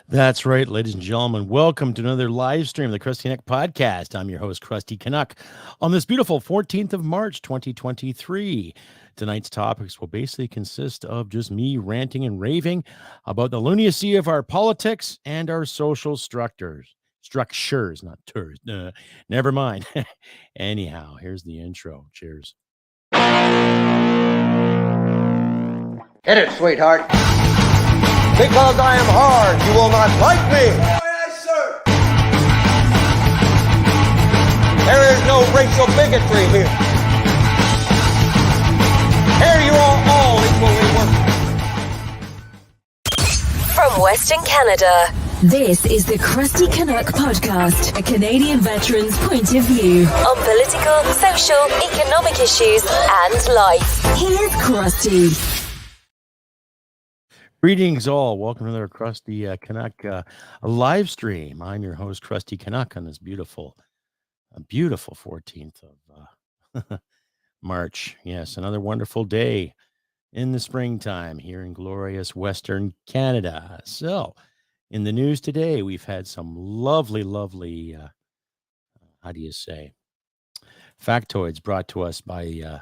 That's right, ladies and gentlemen. Welcome to another live stream of the Crusty Canuck podcast. I'm your host, Crusty Canuck, on this beautiful 14th of March, 2023. Tonight's topics will basically consist of just me ranting and raving about the lunacy of our politics and our social structures. Structures, not tours. Never mind. Anyhow, here's the intro. Cheers. Hit it, sweetheart. Because I am hard, you will not like me. Yes, sir. There is no racial bigotry here. Here you are all equally worthless. From Western Canada, this is the Crusty Canuck podcast, a Canadian veteran's point of view on political, social, economic issues and life. Here's Crusty. Greetings all. Welcome to another Crusty Canuck live stream. I'm your host, Crusty Canuck, on this beautiful 14th of March. Yes, another wonderful day in the springtime here in glorious Western Canada. So, in the news today, we've had some lovely, factoids brought to us by the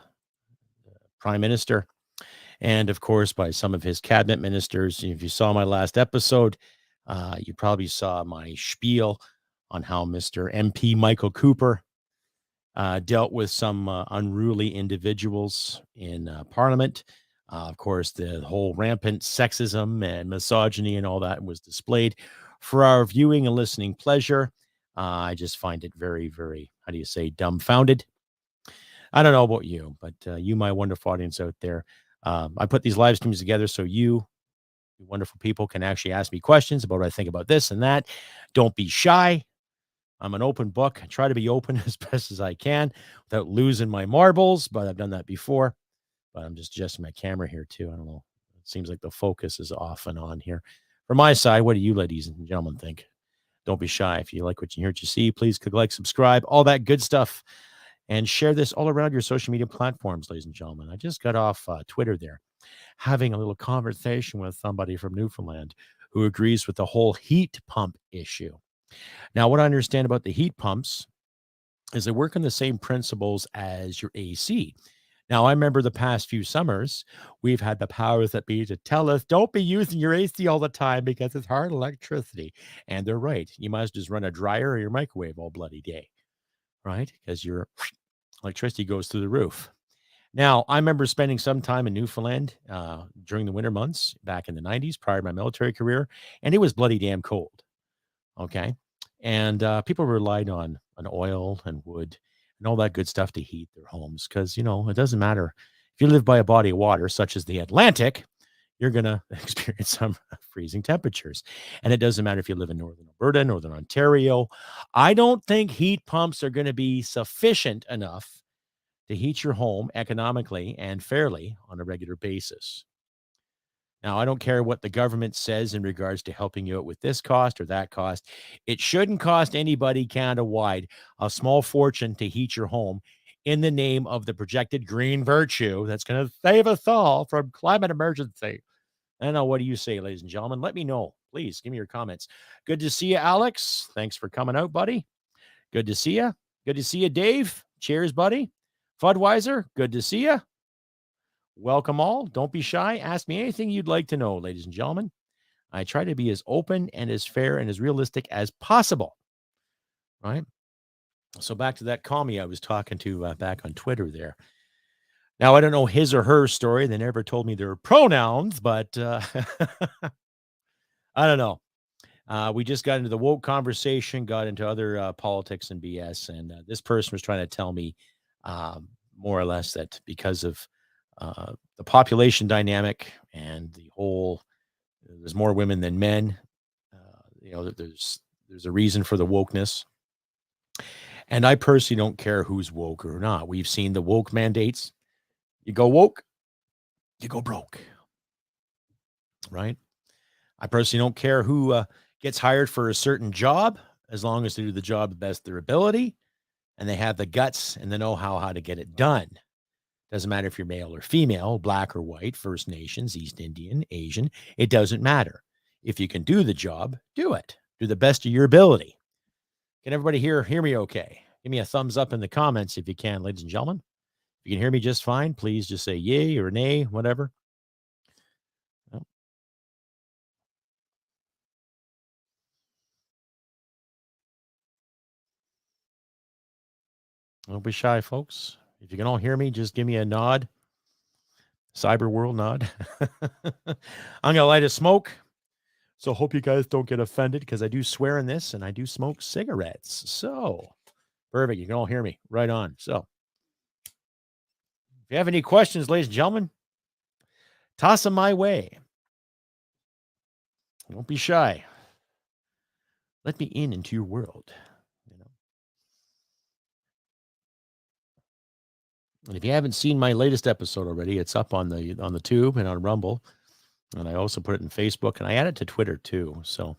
Prime Minister. And, of course, by some of his cabinet ministers. If you saw my last episode, you probably saw my spiel on how Mr. MP Michael Cooper dealt with some unruly individuals in Parliament. Of course, the whole rampant sexism and misogyny and all that was displayed for our viewing and listening pleasure. I just find it very, very, dumbfounded. I don't know about you, but you, my wonderful audience out there, I put these live streams together so you wonderful people can actually ask me questions about what I think about this and that. Don't be shy. I'm an open book. I try to be open as best as I can without losing my marbles, but I've done that before. But I'm just adjusting my camera here too. I don't know. It seems like the focus is off and on here. From my side, what do you ladies and gentlemen think? Don't be shy. If you like what you hear, what you see, please click like, subscribe, all that good stuff. And share this all around your social media platforms, ladies and gentlemen. I just got off Twitter there, having a little conversation with somebody from Newfoundland who agrees with the whole heat pump issue. Now, what I understand about the heat pumps is they work on the same principles as your AC. Now, I remember the past few summers, we've had the powers that be to tell us, don't be using your AC all the time because it's hard electricity. And they're right. You might as well just run a dryer or your microwave all bloody day, right? Because your electricity goes through the roof. Now, I remember spending some time in Newfoundland during the winter months back in the 90s prior to my military career, and it was bloody damn cold, okay? And people relied on oil and wood and all that good stuff to heat their homes because, it doesn't matter. If you live by a body of water, such as the Atlantic, you're going to experience some freezing temperatures. And it doesn't matter if you live in Northern Alberta, Northern Ontario. I don't think heat pumps are going to be sufficient enough to heat your home economically and fairly on a regular basis. Now, I don't care what the government says in regards to helping you out with this cost or that cost. It shouldn't cost anybody Canada-wide a small fortune to heat your home in the name of the projected green virtue that's going to save us all from climate emergency. I don't know. What do you say, ladies and gentlemen? Let me know. Please give me your comments. Good to see you, Alex. Thanks for coming out, buddy. Good to see you. Good to see you, Dave. Cheers, buddy. Fudweiser, good to see you. Welcome all. Don't be shy. Ask me anything you'd like to know, ladies and gentlemen. I try to be as open and as fair and as realistic as possible. Right? So back to that commie I was talking to back on Twitter there. Now, I don't know his or her story. They never told me their pronouns, but I don't know. We just got into the woke conversation, got into other politics and BS, and this person was trying to tell me more or less that because of the population dynamic and the whole, there's more women than men, there's a reason for the wokeness. And I personally don't care who's woke or not. We've seen the woke mandates. You go woke, you go broke, right? I personally don't care who gets hired for a certain job, as long as they do the job the best of their ability and they have the guts and the know-how how to get it done. Doesn't matter if you're male or female, black or white, First Nations, East Indian, Asian. It doesn't matter. If you can do the job, do it. Do the best of your ability. Can everybody hear me okay? Give me a thumbs up in the comments if you can, ladies and gentlemen. If you can hear me just fine, please just say yay or nay, whatever. Oh, don't be shy, folks. If you can all hear me, just give me a nod. Cyber world nod. I'm gonna light a smoke. So hope you guys don't get offended because I do swear in this and I do smoke cigarettes. So perfect. You can all hear me right on. So if you have any questions, ladies and gentlemen, toss them my way. Don't be shy. Let me into your world. You know. And if you haven't seen my latest episode already, it's up on the tube and on Rumble. And I also put it in Facebook and I add it to Twitter too. So,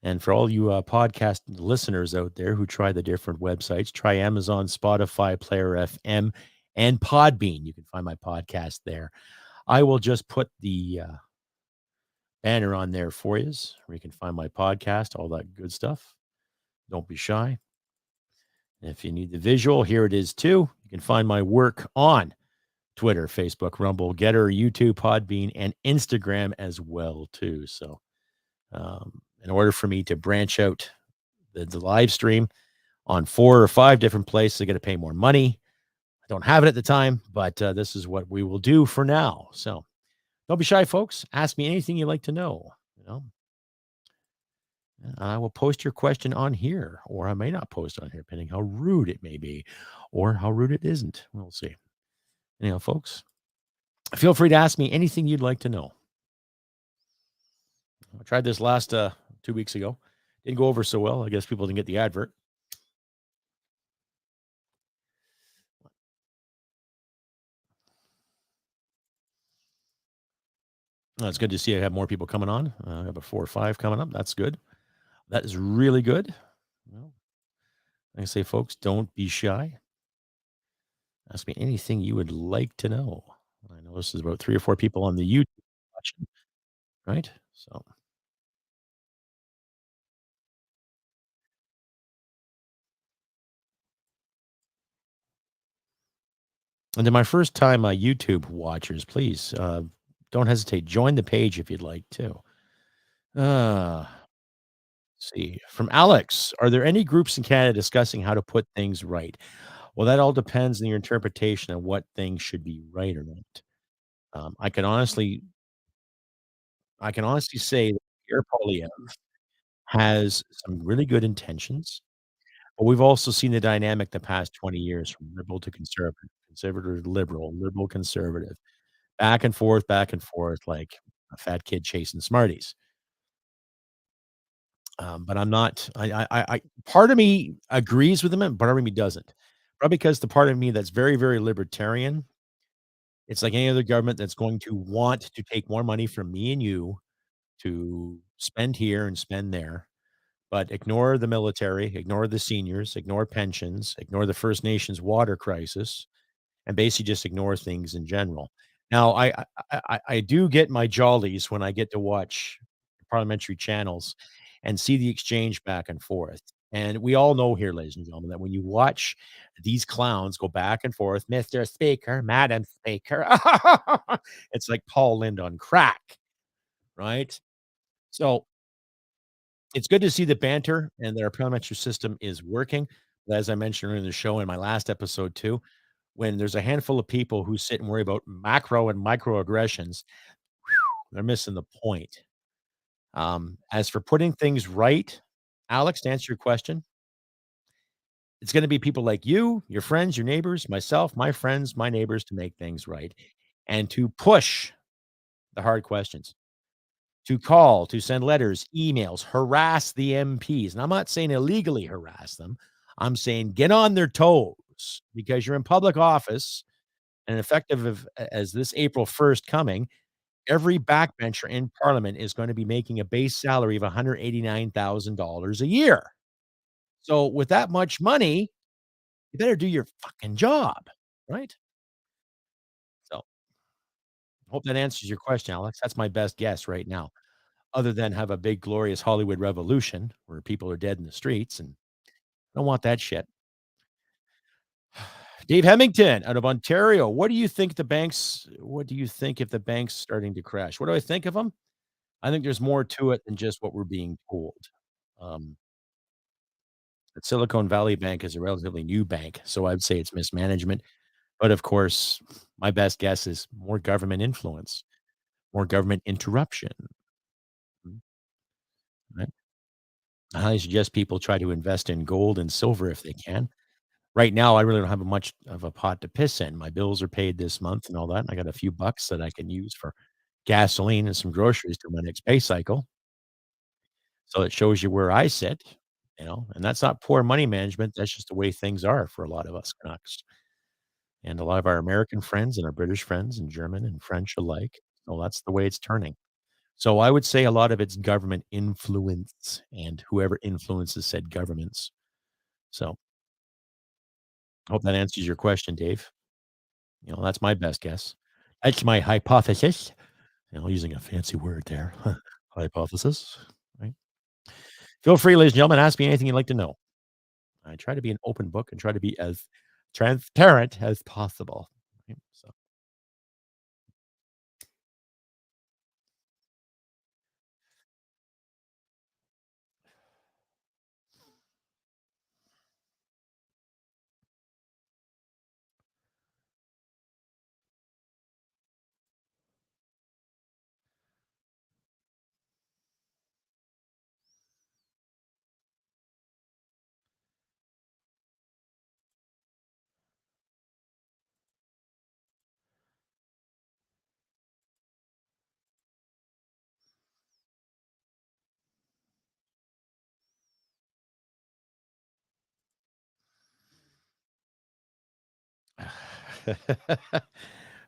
and for all you podcast listeners out there who try the different websites, try Amazon, Spotify, Player FM, and Podbean. You can find my podcast there. I will just put the banner on there for you, where you can find my podcast, all that good stuff. Don't be shy. If you need the visual, here it is too. You can find my work on Twitter, Facebook, Rumble, Getter, YouTube, Podbean, and Instagram as well too. So in order for me to branch out the live stream on 4 or 5 different places, I got to pay more money. I don't have it at the time, but this is what we will do for now. So don't be shy, folks. Ask me anything you'd like to know. You know, I will post your question on here, or I may not post on here, depending how rude it may be, or how rude it isn't. We'll see. Anyhow, folks, feel free to ask me anything you'd like to know. I tried this last 2 weeks ago. Didn't go over so well. I guess people didn't get the advert. It's good to see I have more people coming on. I have a 4 or 5 coming up. That's good. That is really good. Well, like I say, folks, don't be shy. Ask me anything you would like to know. I know this is about 3 or 4 people on the YouTube watching, right? So, and then my first time YouTube watchers, please don't hesitate. Join the page if you'd like to. Let's see. From Alex, are there any groups in Canada discussing how to put things right? Well, that all depends on your interpretation of what things should be right or not. I can honestly say that Pierre Poilievre has some really good intentions, but we've also seen the dynamic the past 20 years from liberal to conservative, conservative to liberal, liberal conservative, back and forth, like a fat kid chasing Smarties. But I'm not. Part of me agrees with him, and part of me doesn't. Probably because the part of me that's very, very libertarian, it's like any other government that's going to want to take more money from me and you to spend here and spend there, but ignore the military, ignore the seniors, ignore pensions, ignore the First Nations water crisis, and basically just ignore things in general. Now, I do get my jollies when I get to watch parliamentary channels and see the exchange back and forth. And we all know here, ladies and gentlemen, that when you watch these clowns go back and forth, Mr. Speaker, Madam Speaker, it's like Paul Lind on crack, right? So it's good to see the banter and that our parliamentary system is working. But as I mentioned earlier in the show in my last episode too, when there's a handful of people who sit and worry about macro and microaggressions, they're missing the point. As for putting things right, Alex, to answer your question, it's going to be people like you, your friends, your neighbors, myself, my friends, my neighbors to make things right and to push the hard questions, to call, to send letters, emails, harass the MPs. And I'm not saying illegally harass them. I'm saying get on their toes because you're in public office and effective as this April 1st coming, every backbencher in parliament is going to be making a base salary of $189,000 a year. So with that much money, you better do your fucking job, right? So hope that answers your question, Alex. That's my best guess right now. other than have a big glorious Hollywood revolution where people are dead in the streets, and I don't want that shit. Dave Hemmington out of Ontario. What do you think if the bank's starting to crash? What do I think of them? I think there's more to it than just what we're being told. Um, the Silicon Valley Bank is a relatively new bank, so I'd say it's mismanagement. But of course, my best guess is more government influence, more government interruption. Mm, right? I highly suggest people try to invest in gold and silver if they can. Right now, I really don't have much of a pot to piss in. My bills are paid this month and all that, and I got a few bucks that I can use for gasoline and some groceries through my next pay cycle. So it shows you where I sit, and that's not poor money management. That's just the way things are for a lot of us Canucks and a lot of our American friends and our British friends and German and French alike. So that's the way it's turning. So I would say a lot of it's government influence and whoever influences said governments. So I hope that answers your question, Dave. That's my best guess. That's my hypothesis. Using a fancy word there. Hypothesis, right? Feel free, ladies and gentlemen, ask me anything you'd like to know. I try to be an open book and try to be as transparent as possible. Right? So,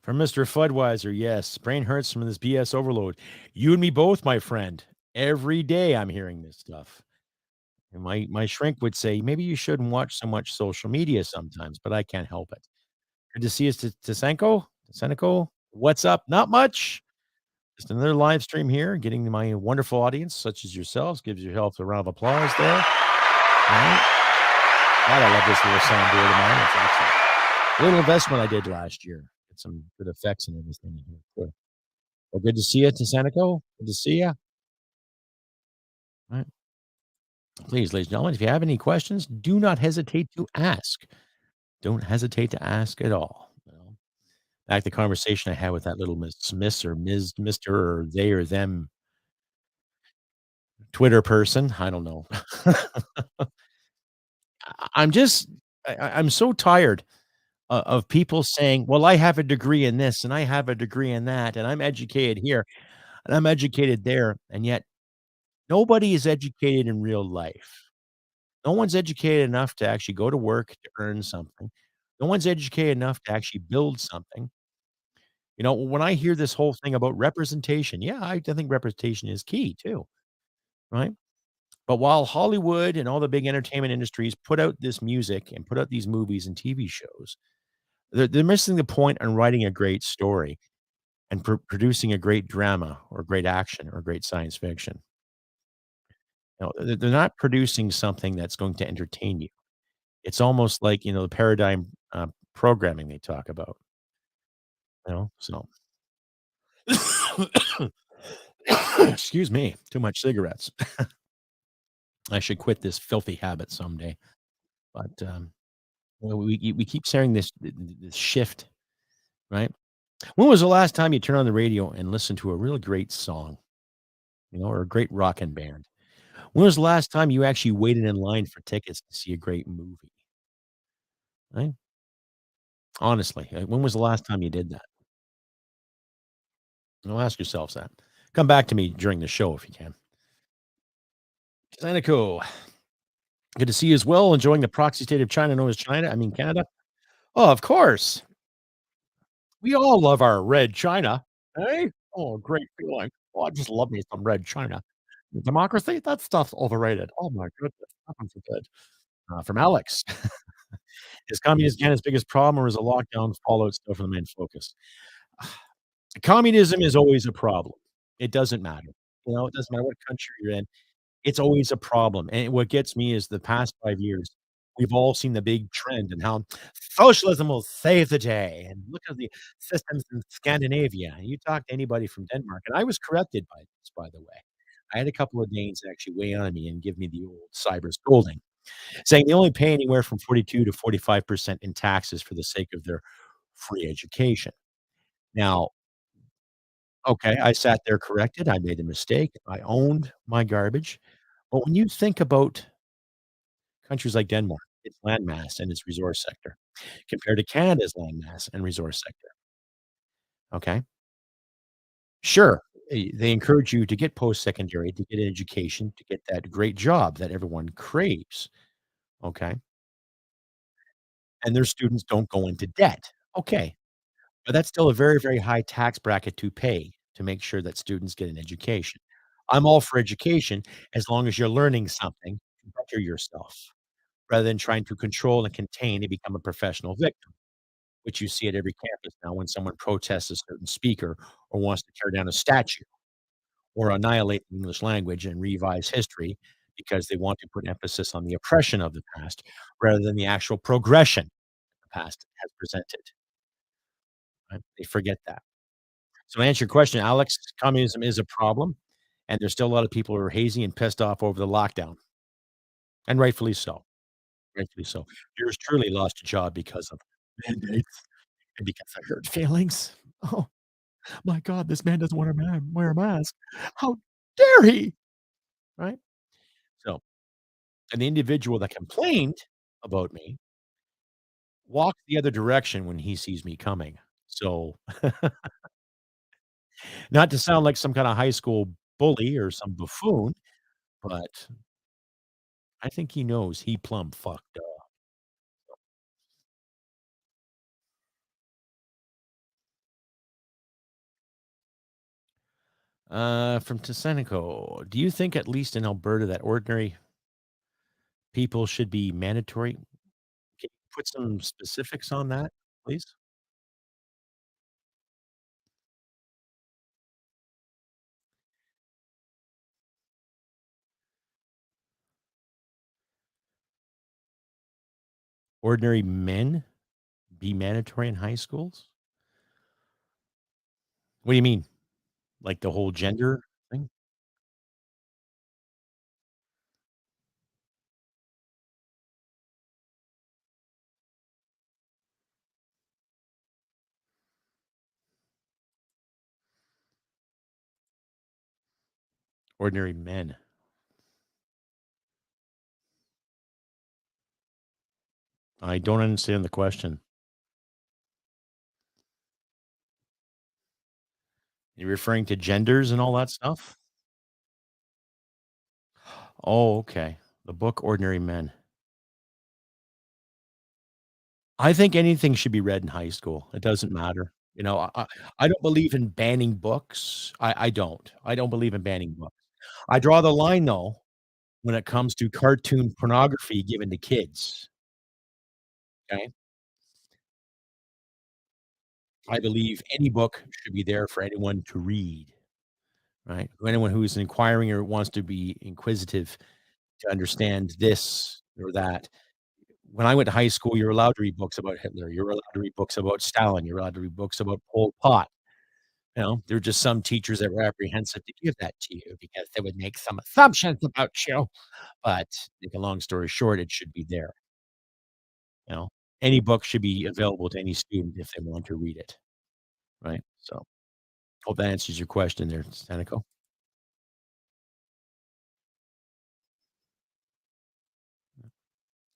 from Mr. Fudweiser, yes, brain hurts from this BS overload. You and me both, my friend. Every day I'm hearing this stuff. And my shrink would say, maybe you shouldn't watch so much social media sometimes, but I can't help it. Good to see you, Tasenko. Tasenko, what's up? Not much. Just another live stream here, getting to my wonderful audience, such as yourselves. Gives yourself a round of applause there. All right. God, I love this little soundboard of mine. It's excellent. A little investment I did last year. Get some good effects and everything in here. Good. Well, good to see you, Tasanico. Good to see you. All right. Please, ladies and gentlemen, if you have any questions, do not hesitate to ask. Don't hesitate to ask at all. Back the conversation I had with that little Miss or Ms. Mr. or they or them Twitter person. I don't know. I'm just I'm so tired of people saying, "Well, I have a degree in this and I have a degree in that and I'm educated here and I'm educated there," and yet nobody is educated in real life. No one's educated enough to actually go to work to earn something. No one's educated enough to actually build something. When I hear this whole thing about representation, yeah, I think representation is key too, right? But while Hollywood and all the big entertainment industries put out this music and put out these movies and TV shows, they're missing the point on writing a great story and producing a great drama or great action or great science fiction. They're not producing something that's going to entertain you. It's almost like, the paradigm, programming they talk about, so excuse me, too much cigarettes. I should quit this filthy habit someday, but, we keep saying this shift, right? When was the last time you turned on the radio and listened to a really great song, or a great rockin' band? When was the last time you actually waited in line for tickets to see a great movie, right? Honestly, when was the last time you did that? Ask yourselves that. Come back to me during the show if you can. Kinda cool. Good to see you as well, enjoying the proxy state of China known as Canada. Oh, of course. We all love our red China, eh? Oh, great feeling. Oh, I just love me some red China. Democracy? That stuff's overrated. Oh my goodness, nothing so good. From Alex. Is communist Canada's biggest problem, or is the lockdown fallout still for the main focus? Communism is always a problem. It doesn't matter. it doesn't matter what country you're in. It's always a problem, and what gets me is the past 5 years, we've all seen the big trend and how socialism will save the day, and look at the systems in Scandinavia, and you talk to anybody from Denmark, and I was corrected by this, by the way. I had a couple of Danes actually weigh in on me and give me the old cyber scolding, saying they only pay anywhere from 42 to 45% in taxes for the sake of their free education. Now, okay, I sat there corrected, I made a mistake, I owned my garbage, but when you think about countries like Denmark, its landmass and its resource sector, compared to Canada's landmass and resource sector, okay? Sure, they encourage you to get post-secondary, to get an education, to get that great job that everyone craves, okay? And their students don't go into debt. Okay, but that's still a very, very high tax bracket to pay to make sure that students get an education. I'm all for education as long as you're learning something to better yourself, rather than trying to control and contain and become a professional victim, which you see at every campus now when someone protests a certain speaker or wants to tear down a statue or annihilate the English language and revise history because they want to put emphasis on the oppression of the past rather than the actual progression the past has presented, right? They forget that. So to answer your question, Alex, communism is a problem, and there's still a lot of people who are hazy and pissed off over the lockdown, and rightfully so. Rightfully so. Yours truly lost a job because of mandates and because I hurt feelings. Oh my god, this man doesn't wear a mask. How dare he? Right? So, and the individual that complained about me walks the other direction when he sees me coming. So, not to sound like some kinda high school bully or some buffoon, but I think he knows he plumb fucked up. From Tesenico, do you think at least in Alberta that ordinary people should be mandatory? Can you put some specifics on that, please? Ordinary men be mandatory in high schools? What do you mean? Like the whole gender thing? Ordinary men. I don't understand the question. You're referring to genders and all that stuff? Oh, okay. The book Ordinary Men. I think anything should be read in high school. It doesn't matter. I don't believe in banning books. I don't. I don't believe in banning books. I draw the line, though, when it comes to cartoon pornography given to kids, okay? I believe any book should be there for anyone to read, right? Anyone who is inquiring or wants to be inquisitive to understand this or that. When I went to high school, you're allowed to read books about Hitler. You're allowed to read books about Stalin. You're allowed to read books about Pol Pot. There are just some teachers that were apprehensive to give that to you because they would make some assumptions about you. But make a long story short, it should be there. You know, any book should be available to any student if they want to read it, right? So, hope that answers your question there, Seneca.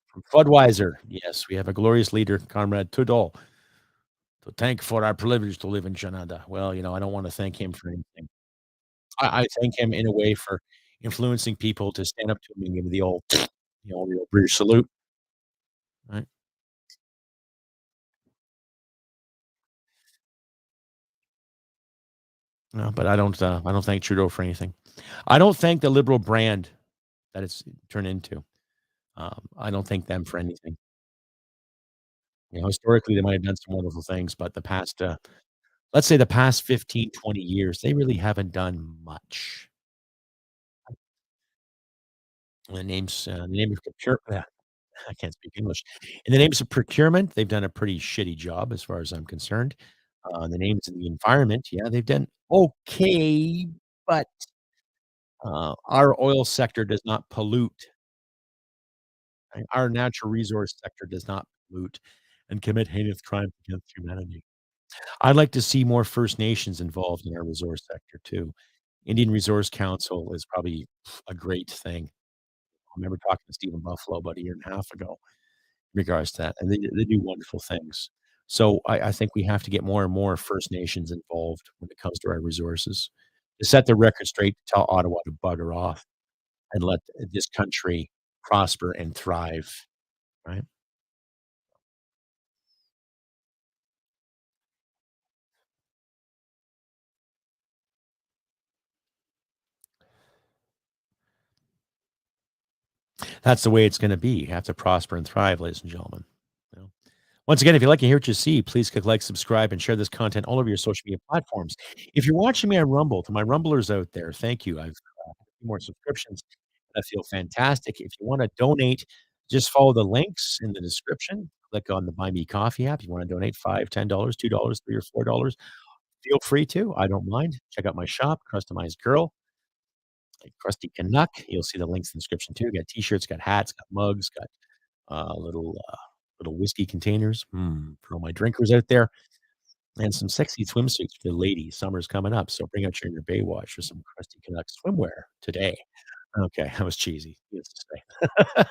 From Budweiser, yes, we have a glorious leader, Comrade Tudor, to thank for our privilege to live in Canada. Well, I don't want to thank him for anything. I thank him in a way for influencing people to stand up to him and give him the old British salute, right? No, but I don't thank Trudeau for anything. I don't thank the liberal brand that it's turned into. I don't thank them for anything. Historically, they might have done some wonderful things, but let's say the past 15, 20 years, they really haven't done much. The name of procurement. I can't speak English. In the names of procurement, they've done a pretty shitty job as far as I'm concerned. The names of the environment, yeah, they've done okay, but, our oil sector does not pollute, right? Our natural resource sector does not pollute and commit heinous crimes against humanity. I'd like to see more First Nations involved in our resource sector too. Indian Resource Council is probably a great thing. I remember talking to Stephen Buffalo about a year and a half ago in regards to that, and they do wonderful things. So I think we have to get more and more First Nations involved when it comes to our resources. To set the record straight, tell Ottawa to bugger off and let this country prosper and thrive, right? That's the way it's gonna be. You have to prosper and thrive, ladies and gentlemen. You know? Once again, if you like to hear what you see, please click like, subscribe, and share this content all over your social media platforms. If you're watching me on Rumble, to my Rumblers out there, thank you. I've more subscriptions. I feel fantastic. If you want to donate, just follow the links in the description. Click on the Buy Me Coffee app. You want to donate $5, $10, $2, $3 or $4. Feel free to. I don't mind. Check out my shop, Customized Girl, like Crusty Canuck. You'll see the links in the description too. Got t-shirts, got hats, got mugs, got little whiskey containers for all my drinkers out there, and some sexy swimsuits for the ladies. Summer's coming up, so bring out your inner Baywatch for some Crusty Canuck swimwear today. Okay, that was cheesy. Needless to say.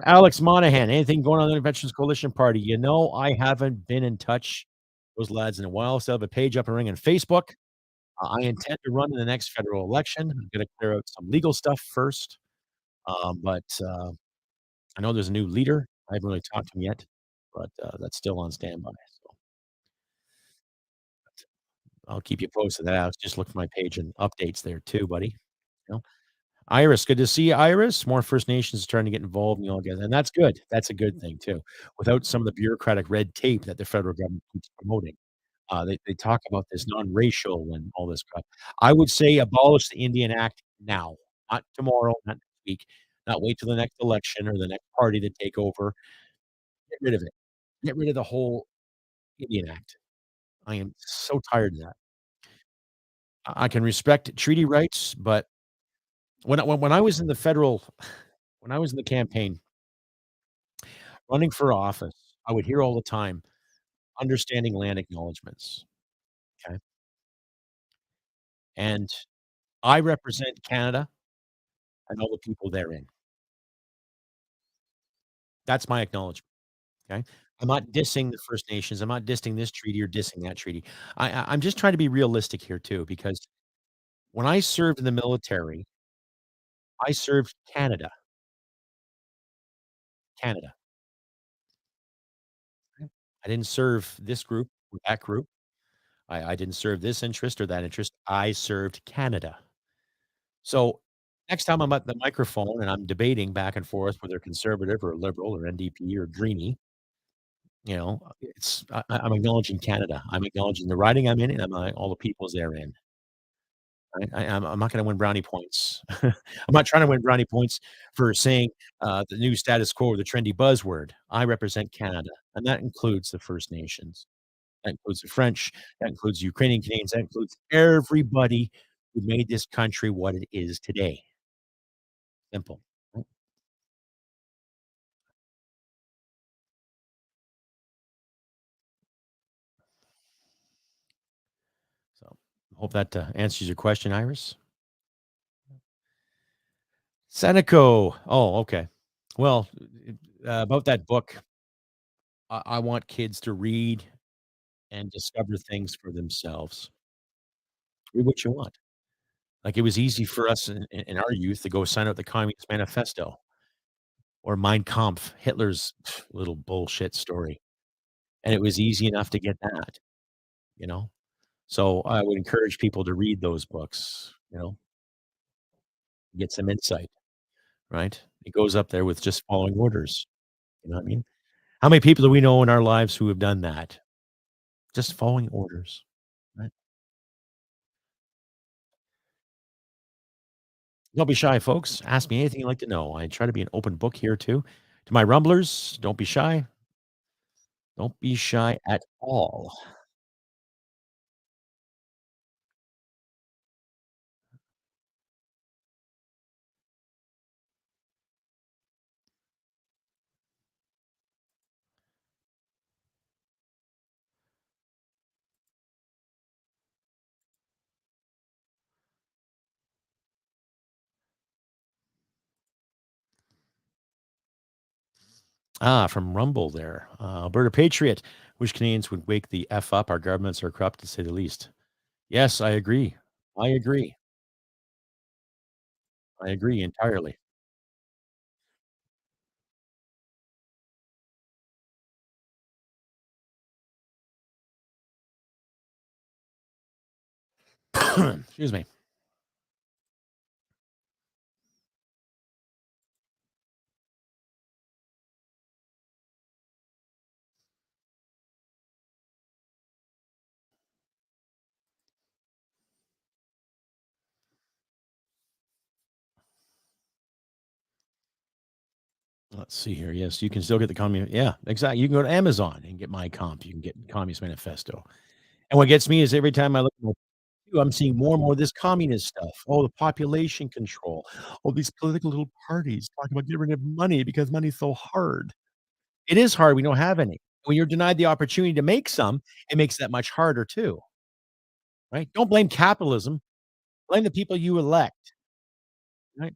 Alex Monahan, anything going on in the Veterans Coalition Party? You know, I haven't been in touch with those lads in a while. Still have a page up and running on Facebook. I intend to run in the next federal election. I'm gonna clear out some legal stuff first. But I know there's a new leader. I haven't really talked to him yet, but that's still on standby. So I'll keep you posted. That just look for my page and updates there too, buddy. You know? Iris, good to see you, Iris. More First Nations trying to get involved and all that, and that's good. That's a good thing too. Without some of the bureaucratic red tape that the federal government keeps promoting, they talk about this non-racial and all this crap. I would say abolish the Indian Act now, not tomorrow, not next week, not wait till the next election or the next party to take over. Get rid of it. Get rid of the whole Indian Act. I am so tired of that. I can respect treaty rights, but when I was in the federal when I was in the campaign running for office, I would hear all the time, "Understanding land acknowledgements," okay? And I represent Canada and all the people therein. That's my acknowledgement, okay? I'm not dissing the First Nations, I'm not dissing this treaty or dissing that treaty. I'm just trying to be realistic here too, because when I served in the military, I served Canada, Canada. I didn't serve this group or that group. I didn't serve this interest or that interest. I served Canada. So next time I'm at the microphone and I'm debating back and forth whether conservative or liberal or NDP or Greenie, I'm acknowledging Canada. I'm acknowledging the riding I'm in, and all the peoples therein. Right? I'm not going to win brownie points. I'm not trying to win brownie points for saying the new status quo or the trendy buzzword. I represent Canada, and that includes the First Nations. That includes the French, that includes Ukrainian Canadians, that includes everybody who made this country what it is today. Simple. Right? So, hope that answers your question, Iris. Seneco. Oh, okay. Well, about that book, I want kids to read and discover things for themselves. Read what you want. Like, it was easy for us in our youth to go sign out the Communist Manifesto or Mein Kampf, Hitler's little bullshit story, and it was easy enough to get that, you know? So, I would encourage people to read those books, get some insight, right? It goes up there with just following orders, you know what I mean? How many people do we know in our lives who have done that? Just following orders, right? Don't be shy, folks. Ask me anything you'd like to know. I try to be an open book here too. To my rumblers, don't be shy. Don't be shy at all. From Rumble there. Alberta Patriot. Wish Canadians would wake the F up. Our governments are corrupt to say the least. Yes, I agree. I agree. I agree entirely. Excuse me. Let's see here. Yes, you can still get the communist. Yeah, exactly. You can go to Amazon and get my comp. You can get Communist Manifesto. And what gets me is every time I look at my queue, I'm seeing more and more of this communist stuff. Oh, the population control. Oh, these political little parties talking about getting rid of money because money's so hard. It is hard. We don't have any. When you're denied the opportunity to make some, it makes that much harder too, right? Don't blame capitalism. Blame the people you elect, right?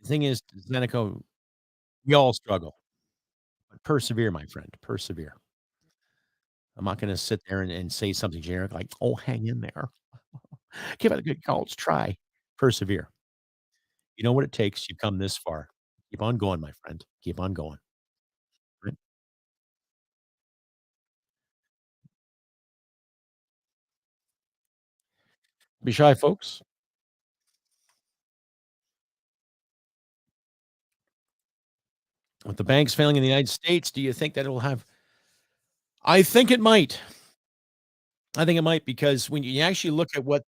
The thing is, Zeneca, we all struggle, but persevere, my friend. Persevere. I'm not gonna sit there and say something generic like, "Oh, hang in there. Give it a good college try." Persevere. You know what it takes. You've come this far. Keep on going, my friend. Keep on going, right? Be shy, folks. With the banks failing in the United States, do you think that it'll have I think it might. I think it might because when you actually look at what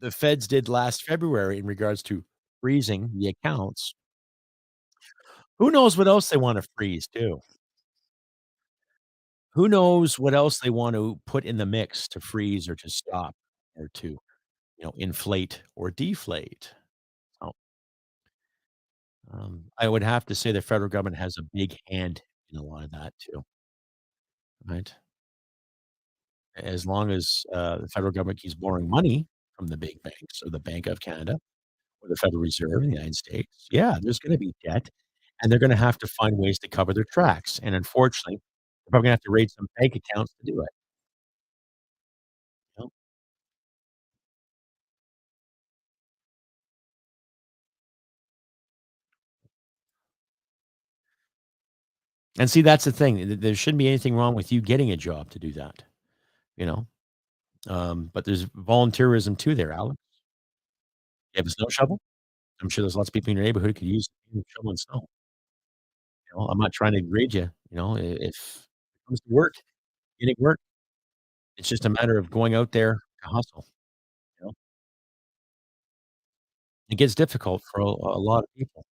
the feds did last February in regards to freezing the accounts, who knows what else they wanna freeze too? Who knows what else they want to put in the mix to freeze or to stop or to, inflate or deflate. So, I would have to say the federal government has a big hand in a lot of that too, right? As long as, the federal government keeps borrowing money from the big banks or the Bank of Canada or the Federal Reserve in the United States, yeah, there's gonna be debt, and they're gonna have to find ways to cover their tracks, and unfortunately, they're probably gonna have to raid some bank accounts to do it, you know? And see, that's the thing, there shouldn't be anything wrong with you getting a job to do that, you know? But there's volunteerism too there, Alex. You have a snow shovel? I'm sure there's lots of people in your neighborhood who could use shoveling snow, I'm not trying to grade you, if it comes to work, getting work, it's just a matter of going out there to hustle, you know? It gets difficult for a lot of people,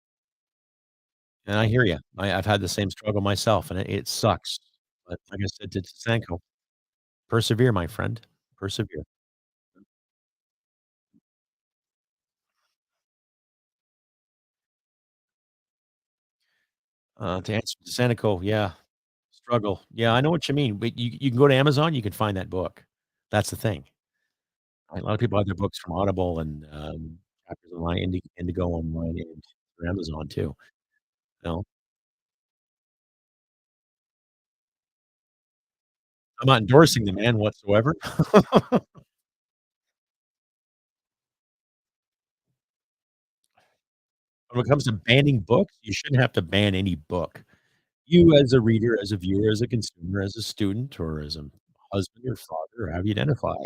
and I hear you. I've had the same struggle myself, and it sucks, but like I said to Sanko, persevere, my friend, persevere. To answer Sanko, yeah, struggle. Yeah, I know what you mean, but you can go to Amazon, you can find that book. That's the thing. A lot of people have their books from Audible and, Chapters Online, Indigo Online, and through Amazon too, you know? I'm not endorsing the man whatsoever. When it comes to banning books, you shouldn't have to ban any book. You as a reader, as a viewer, as a consumer, as a student, or as a husband or father, or however you identify,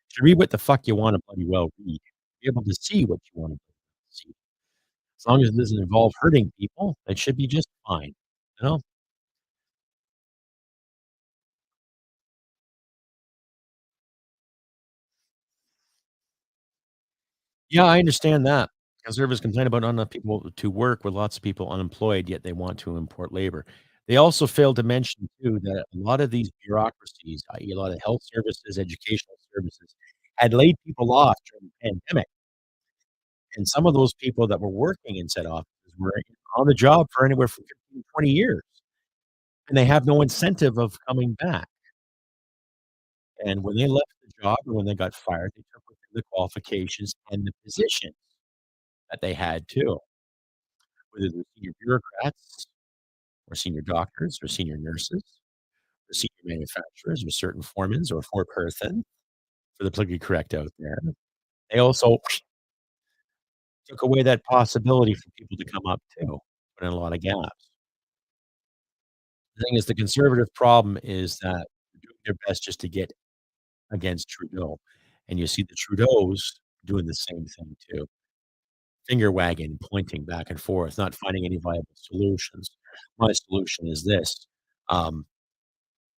should read what the fuck you wanna bloody well read. Be able to see what you wanna see. As long as it doesn't involve hurting people, it should be just fine, you know? Yeah, I understand that. Conservatives complain about not enough people to work with lots of people unemployed, yet they want to import labor. They also failed to mention too that a lot of these bureaucracies, i.e. a lot of health services, educational services, had laid people off during the pandemic, and some of those people that were working in said offices were on the job for anywhere from 15 to 20 years, and they have no incentive of coming back, and when they left the job or when they got fired, they took with them the qualifications and the position that they had too, whether they're senior bureaucrats or senior doctors or senior nurses or senior manufacturers or certain foremans or foreperson for the politically correct out there. They also took away that possibility for people to come up too, put in a lot of gaps. The thing is, the conservative problem is that they're doing their best just to get against Trudeau, and you see the Trudeaus doing the same thing too. Finger wagging, pointing back and forth, not finding any viable solutions. My solution is this, um,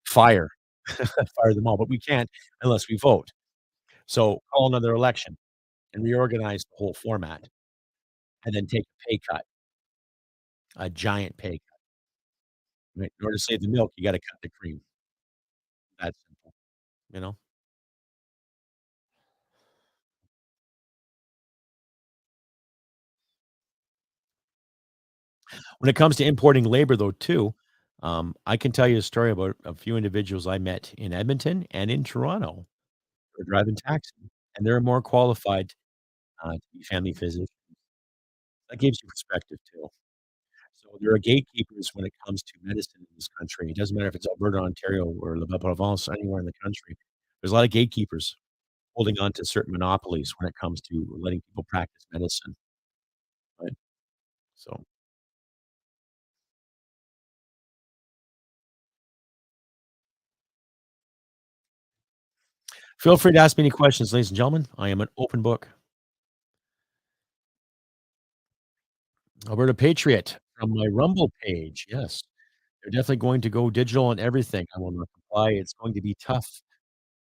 fire, fire them all, but we can't unless we vote. So call another election and reorganize the whole format and then take a pay cut, a giant pay cut. Right? In order to save the milk, you gotta cut the cream. That's simple, you know? When it comes to importing labor though too, I can tell you a story about a few individuals I met in Edmonton and in Toronto who are driving taxi, and they're more qualified, to be family physicians. That gives you perspective too. So there are gatekeepers when it comes to medicine in this country. It doesn't matter if it's Alberta, Ontario, or La Provence, anywhere in the country. There's a lot of gatekeepers holding on to certain monopolies when it comes to letting people practice medicine, right? So feel free to ask me any questions, ladies and gentlemen. I am an open book. Alberta Patriot from my Rumble page. Yes, they're definitely going to go digital and everything. I will not comply. It's going to be tough,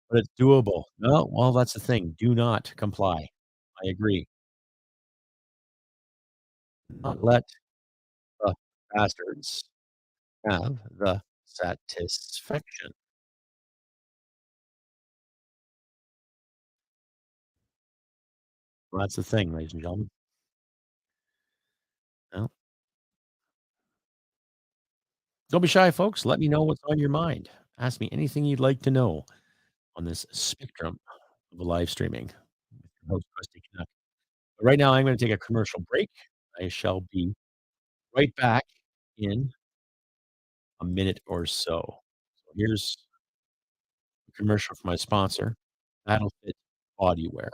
but it's doable. Well, that's the thing. Do not comply. I agree. Not let the bastards have the satisfaction. Well, that's the thing, ladies and gentlemen. Well, don't be shy, folks. Let me know what's on your mind. Ask me anything you'd like to know on this spectrum of live streaming. Your host, Crusty Canuck. But right now, I'm going to take a commercial break. I shall be right back in a minute or so. So here's a commercial for my sponsor, Battlefit Bodywear.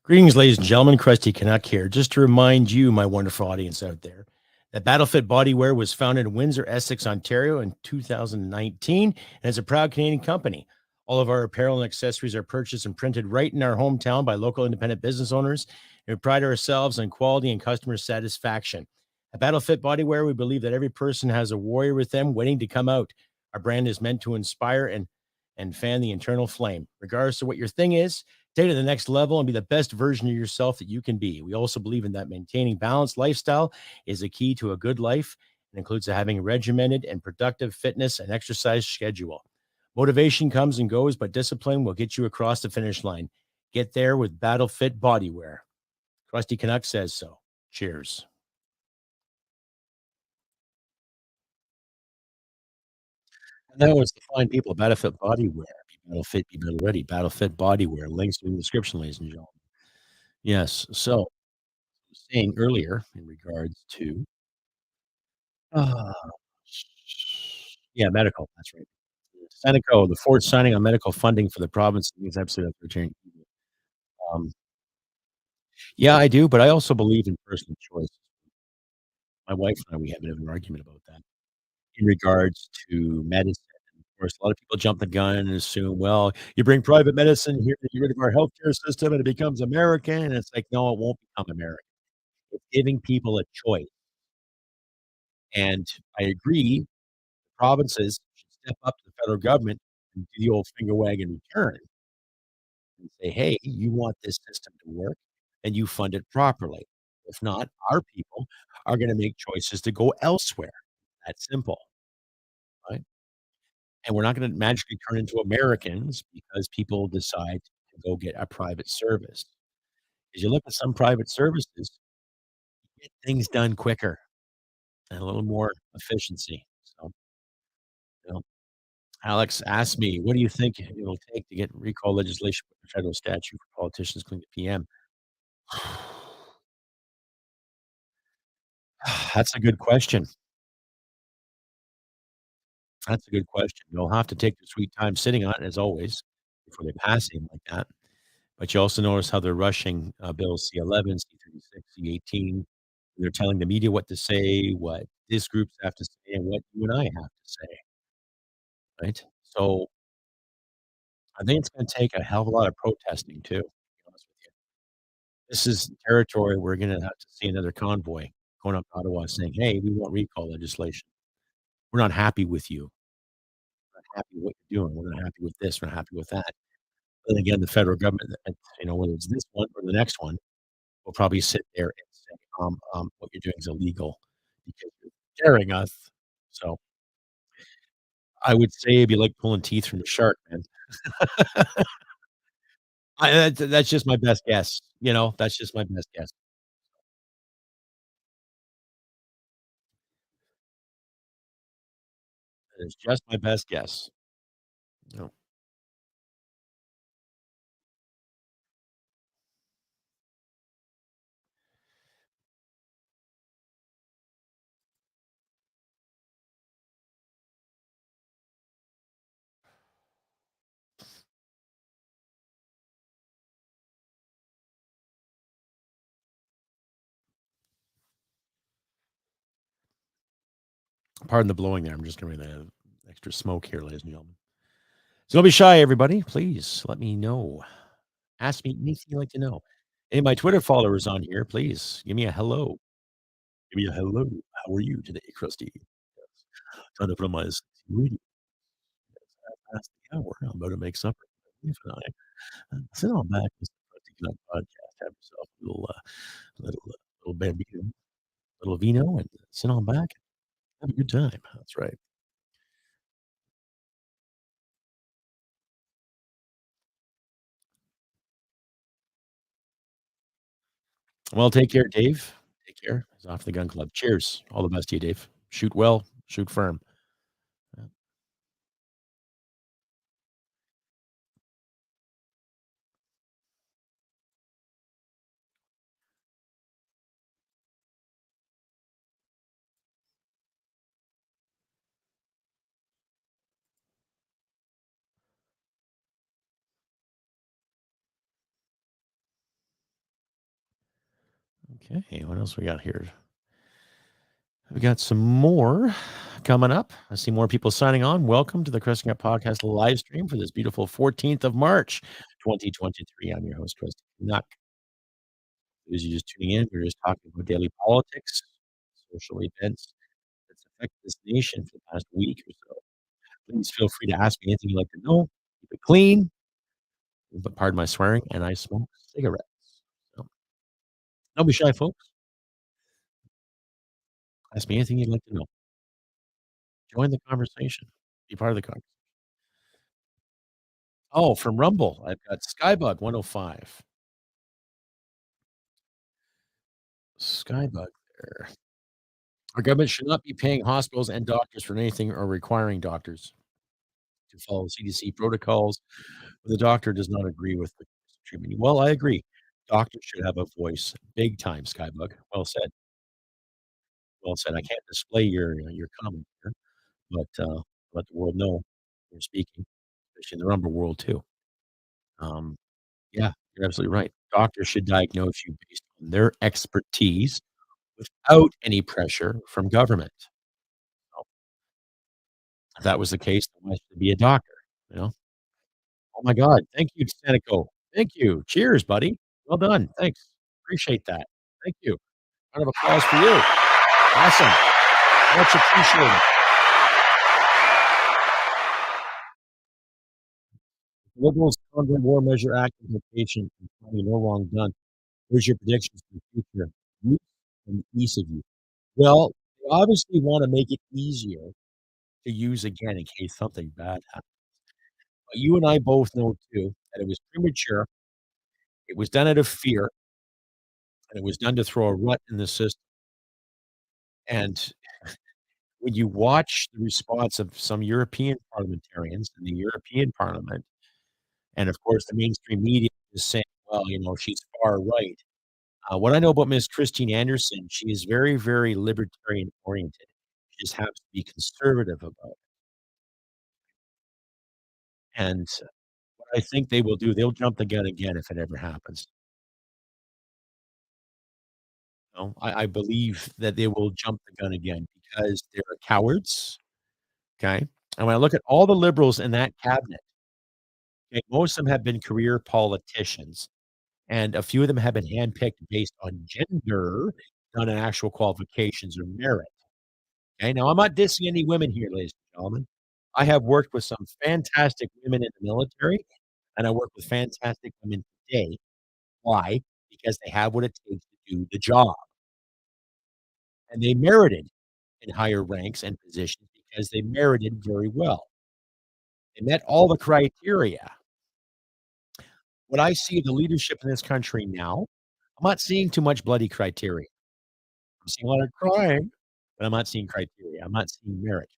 Greetings, ladies and gentlemen. Crusty Canuck here. Just to remind you, my wonderful audience out there, that Battlefit Bodywear was founded in Windsor, Essex, Ontario in 2019 and is a proud Canadian company. All of our apparel and accessories are purchased and printed right in our hometown by local independent business owners, and we pride ourselves on quality and customer satisfaction. At Battlefit Bodywear, we believe that every person has a warrior with them waiting to come out. Our brand is meant to inspire and fan the internal flame. Regardless of what your thing is, take it to the next level and be the best version of yourself that you can be. We also believe in that maintaining balanced lifestyle is a key to a good life and includes having a regimented and productive fitness and exercise schedule. Motivation comes and goes, but discipline will get you across the finish line. Get there with Battlefit Bodywear. Crusty Canuck says so. Cheers. And that was the fine people of Battlefit Bodywear. Be battle fit, be battle ready. Battlefit Bodywear. Links in the description, ladies and gentlemen. Yes. So, I was saying earlier in regards to uh, yeah, medical. That's right. Seneco, the fourth signing on medical funding for the province is absolutely returning. Yeah, I do, but I also believe in personal choice. My wife and I, we have a bit of an argument about that in regards to medicine. And of course, a lot of people jump the gun and assume, well, you bring private medicine here to get rid of our healthcare system and it becomes American. And it's like, no, it won't become American. It's giving people a choice. And I agree, provinces should step up to the federal government and do the old finger wag in return. and say, "Hey, you want this system to work, and you fund it properly. If not, our people are gonna make choices to go elsewhere." That's simple, right? And we're not gonna magically turn into Americans because people decide to go get a private service. As you look at some private services, get things done quicker and a little more efficiency. So, you know, Alex asked me, "What do you think it'll take to get recall legislation with the federal statute for politicians, including the PM?" That's a good question. That's a good question. You'll have to take your sweet time sitting on it as always before they pass anything like that. But you also notice how they're rushing, bills C-11, C-36, C-18. They're telling the media what to say, what this groups have to say, and what you and I have to say, right? So, I think it's gonna take a hell of a lot of protesting too, to be honest with you. This is territory we're gonna have to see another convoy going up to Ottawa saying, "Hey, we want recall legislation. We're not happy with you. We're not happy with what you're doing. We're not happy with this. We're not happy with that." Then again, the federal government, whether it's this one or the next one, will probably sit there and say, "What you're doing is illegal because you're scaring us." So, I would say it'd be like pulling teeth from a shark, man. That's just my best guess, that's just my best guess. That is just my best guess. You Pardon the blowing there, I'm just getting the extra smoke here, ladies and gentlemen. So don't be shy, everybody. Please let me know. Ask me anything you'd like to know. Hey, my Twitter followers on here, please give me a hello. Give me a hello. How are you today, Krusty? Yes. Trying to put on my sexy radio. Yes, past the hour. I'm about to make supper. Wife and sit on back, listen to the Krusty Canuck podcast. Have yourself a little bambino, little vino, and sit on back and have a good time. That's right. Well, take care, Dave. Take care. It's off the gun club. Cheers. All the best to you, Dave. Shoot well, shoot firm. Yeah. Okay, what else we got here? We got some more coming up. I see more people signing on. Welcome to the Crescent Up Podcast live stream for this beautiful 14th of March, 2023. I'm your host, Crusty Canuck. As you just tuning in, we're just talking about daily politics, social events that's affected this nation for the past week or so. Please feel free to ask me anything you'd like to know. Keep it clean, but pardon my swearing, and I smoke cigarettes. So don't be shy, folks. Ask me anything you'd like to know. Join the conversation. Be part of the conversation. Oh, from Rumble, I've got Skybug 105. Skybug there. Our government should not be paying hospitals and doctors for anything or requiring doctors to follow CDC protocols when the doctor does not agree with the treatment. Well, I agree. Doctors should have a voice. Big time, Skybug. Well said. Well said. I can't display your comment here, but let the world know you're speaking, especially in the Rumble world too. Um, yeah, you're absolutely right. Doctors should diagnose you based on their expertise without any pressure from government. So, if that was the case, then I should be a doctor, you know? Oh my god, thank you, Seneco. Thank you. Cheers, buddy. Well done. Thanks. Appreciate that. Thank you. Round of applause for you. Awesome. Much appreciated. Liberals' Convoy War Measure Act implication is probably no wrong done. Where's your predictions for the future? Youth and ease of use. Well, they obviously want to make it easier to use again in case something bad happens. But you and I both know too that it was premature. It was done out of fear, and it was done to throw a rut in the system. And when you watch the response of some European parliamentarians in the European Parliament, and of course the mainstream media is saying, "Well, she's far right." What I know about Miss Christine Anderson, she is very, very libertarian oriented. She just happens to be conservative about it. And what I think they will do, they'll jump the gun again if it ever happens. I believe that they will jump the gun again because they're cowards. Okay. And when I look at all the liberals in that cabinet, okay, most of them have been career politicians, and a few of them have been handpicked based on gender, not on actual qualifications or merit. Okay. Now, I'm not dissing any women here, ladies and gentlemen. I have worked with some fantastic women in the military, and I work with fantastic women today. Why? Because they have what it takes to do the job, and they merited in higher ranks and positions because they merited very well. They met all the criteria. What I see of the leadership in this country now, I'm not seeing too much bloody criteria. I'm seeing a lot of crying, but I'm not seeing criteria. I'm not seeing merit.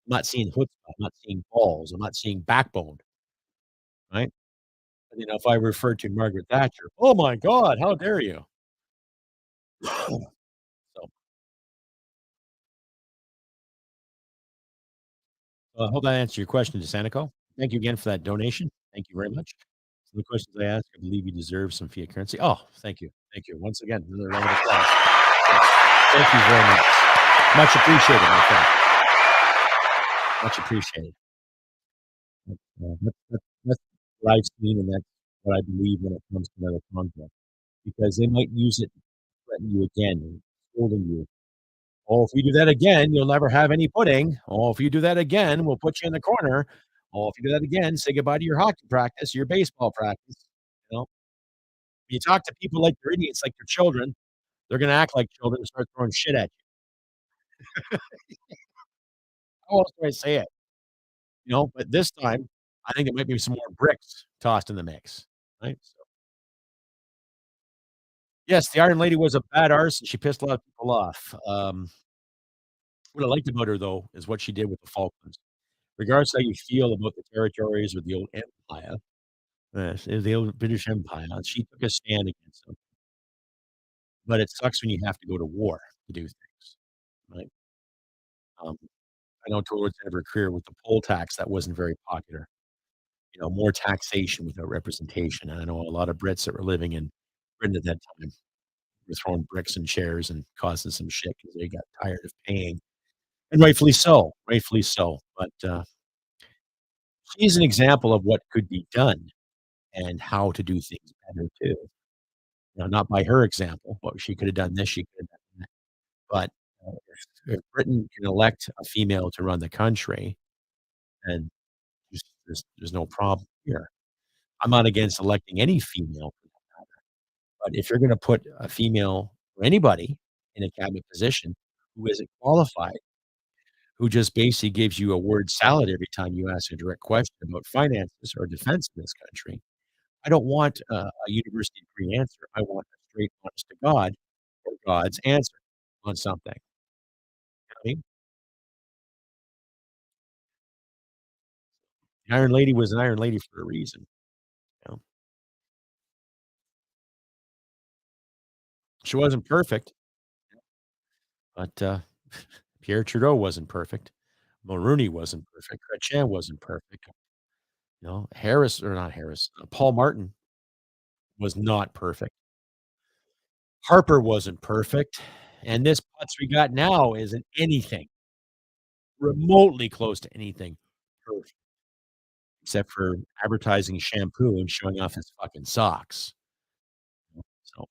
I'm not seeing chutzpah. I'm not seeing balls. I'm not seeing backbone, right? And, if I refer to Margaret Thatcher, "Oh my god, how dare you?" So, I hope that answered your question, DeSantico. Thank you again for that donation. Thank you very much. So the questions I asked, I believe you deserve some fiat currency. Oh, thank you. Thank you. Once again, another round of applause. Yes. Thank you very much. Much appreciated, my friend. Much appreciated. That's what I've seen, and that's what I believe when it comes to another conflict, because they might use it to threaten you again and scolding you. "Oh, if you do that again, you'll never have any pudding. Oh, if you do that again, we'll put you in the corner. Oh, if you do that again, say goodbye to your hockey practice, your baseball practice." You know, you talk to people like they're idiots, like they're children, they're gonna act like children and start throwing shit at you. How else do I say it? But this time, I think there might be some more bricks tossed in the mix, right? So, yes, the Iron Lady was a bad arse, and she pissed a lot of people off. What I liked about her, though, is what she did with the Falklands. Regardless how you feel about the territories or the old empire, the old British Empire, she took a stand against them. But it sucks when you have to go to war to do things, right? Um, I know towards the end of her career with the poll tax, that wasn't very popular. More taxation without representation. And I know a lot of Brits that were living in Britain at that time were throwing bricks and chairs and causing some shit because they got tired of paying, and rightfully so, rightfully so. But she's an example of what could be done and how to do things better too. Not by her example, but she could have done this, she could have done that. But if Britain can elect a female to run the country, then there's no problem here. I'm not against electing any female, but if you're gonna put a female or anybody in a cabinet position who isn't qualified, who just basically gives you a word salad every time you ask a direct question about finances or defense in this country, I don't want a university degree answer. I want a straight, honest to God or God's answer on something. You know what I mean? The Iron Lady was an Iron Lady for a reason. You know? She wasn't perfect, but Pierre Trudeau wasn't perfect. Mulroney wasn't perfect. Chrétien wasn't perfect. Harris or not Harris, Paul Martin was not perfect. Harper wasn't perfect. And this putz we got now isn't anything remotely close to anything perfect, except for advertising shampoo and showing off his fucking socks. So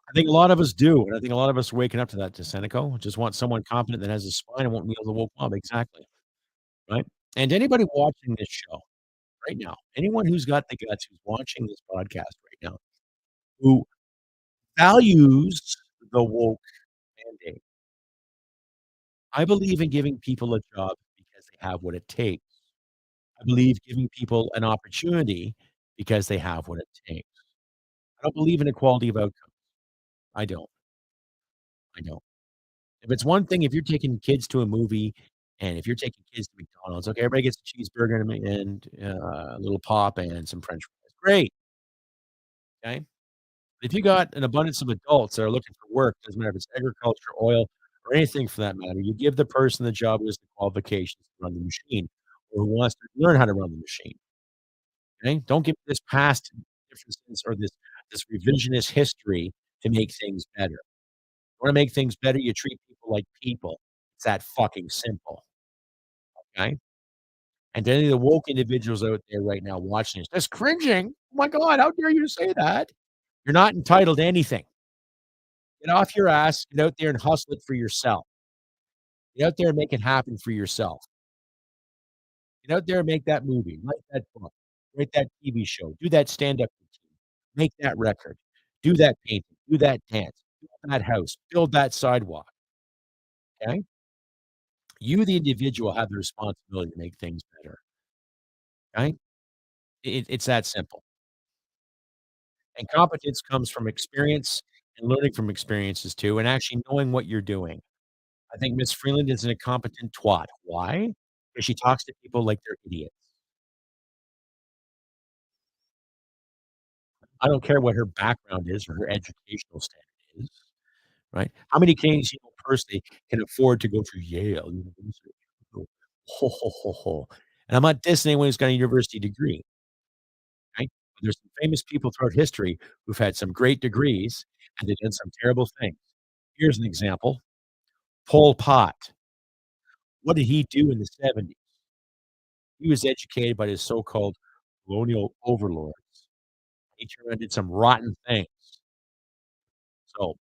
I think a lot of us do, and I think a lot of us are waking up to that, to Seneco. Just want someone confident that has a spine and won't kneel the woke mob. Exactly. right? And anybody watching this show right now, anyone who's got the guts, who's watching this podcast right now, who values the woke mandate, I believe in giving people a job because they have what it takes. I believe giving people an opportunity because they have what it takes. I don't believe in equality of outcome. I don't. I don't. If it's one thing, if you're taking kids to a movie and if you're taking kids to McDonald's, okay, everybody gets a cheeseburger and a little pop and some french fries. Great, okay? If you got an abundance of adults that are looking for work, doesn't matter if it's agriculture, oil, or anything for that matter, you give the person the job who has the qualifications to run the machine or who wants to learn how to run the machine, okay? Don't give this past differences or this revisionist history to make things better. You wanna make things better, you treat people like people. It's that fucking simple, okay? And to any of the woke individuals out there right now watching this, "That's cringing. Oh my god, how dare you say that?" You're not entitled to anything. Get off your ass, get out there and hustle it for yourself. Get out there and make it happen for yourself. Get out there and make that movie, write that book, write that TV show, do that stand-up routine, make that record, do that painting, do that dance, build that house, build that sidewalk, okay? You, the individual, have the responsibility to make things better, okay? It's that simple. And competence comes from experience and learning from experiences too, and actually knowing what you're doing. I think Miss Freeland is an incompetent twat. Why? Because she talks to people like they're idiots. I don't care what her background is or her educational standard is, right? How many Canadians you know personally can afford to go to Yale University? Ho, ho, ho, ho. And I'm not dissing anyone who's got a university degree, right? There's some famous people throughout history who've had some great degrees, and they've done some terrible things. Here's an example. Pol Pot. What did he do in the '70s? He was educated by his so-called colonial overlords. He turned around and did some rotten things. So,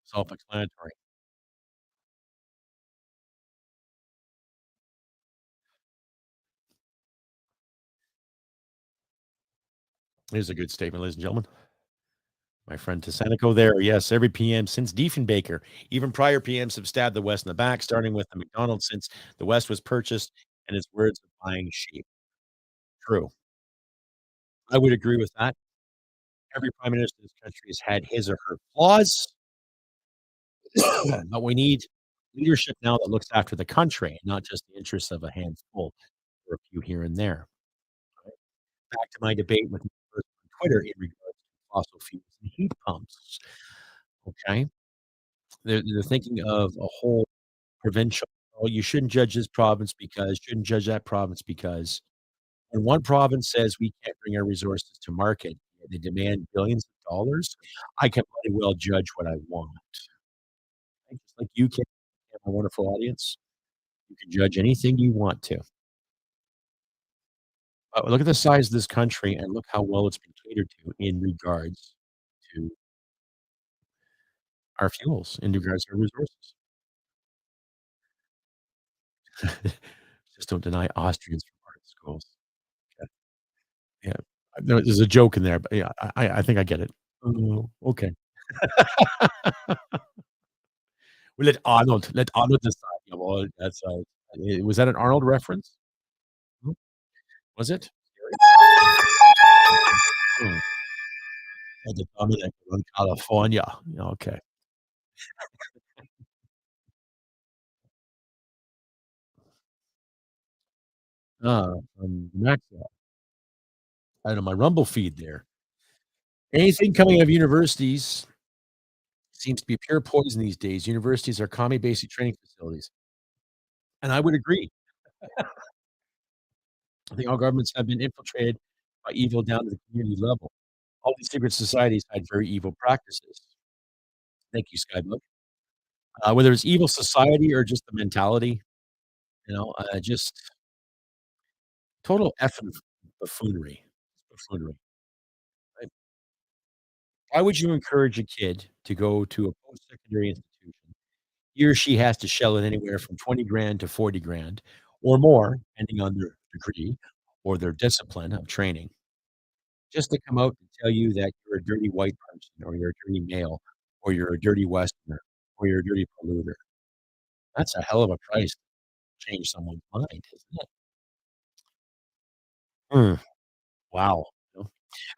self-explanatory. Here's a good statement, ladies and gentlemen. My friend Tesanico there. Yes, every PM since Diefenbaker. Even prior PMs have stabbed the West in the back, starting with the McDonald's since the West was purchased and his words of buying sheep. True. I would agree with that. Every prime minister in this country has had his or her flaws, but we need leadership now that looks after the country, not just the interests of a handful or a few here and there. Back to my debate with my person on Twitter in regards to fossil fuels and heat pumps. Okay. They're thinking of a whole provincial. Oh, you shouldn't judge this province because, shouldn't judge that province because. When one province says we can't bring our resources to market, they demand billions of dollars. I can bloody well judge what I want. Right? Just like you can, my wonderful audience, you can judge anything you want to. Look at the size of this country and look how well it's been catered to in regards to our fuels, in regards to our resources. Just don't deny Austrians from art schools. Yeah, yeah. No, there's a joke in there, but yeah, I think I get it. Oh, okay. We let Arnold decide. Jawohl, that's right. Was that an Arnold reference? Mhm. Was it? Hmm. At the Dominic in California. Yeah, okay. Maxwell. I know my Rumble feed there. Anything coming out of universities seems to be pure poison these days. Universities are commie basic training facilities, and I would agree. I think all governments have been infiltrated by evil down to the community level. All these secret societies had very evil practices. Thank you, Skybook. Whether it's evil society or just the mentality, just total effing buffoonery. Buffoonery. Right? Why would you encourage a kid to go to a post-secondary institution he or she has to shell in anywhere from 20 grand to 40 grand or more, depending on their degree or their discipline of training, just to come out and tell you that you're a dirty white person or you're a dirty male or you're a dirty Westerner or you're a dirty polluter. That's a hell of a price to change someone's mind, isn't it? Mm, wow. You know?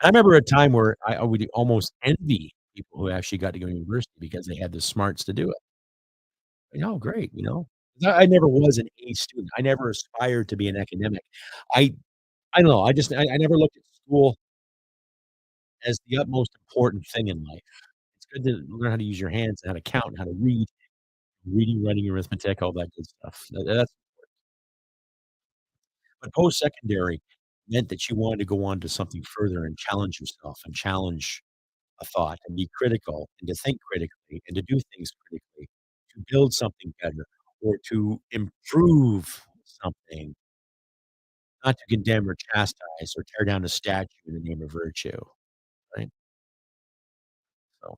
I remember a time where I would almost envy people who actually got to go to university because they had the smarts to do it. Oh, great, you know? 'Cause I never was an A student. I never aspired to be an academic. I I don't know, I never looked at school as the utmost important thing in life. It's good to learn how to use your hands and how to count and how to read, reading, writing, arithmetic, all that good stuff. That's but post-secondary meant that you wanted to go on to something further and challenge yourself and challenge a thought and be critical and to think critically and to do things critically, to build something better or to improve something, not to condemn or chastise or tear down a statue in the name of virtue, right? So,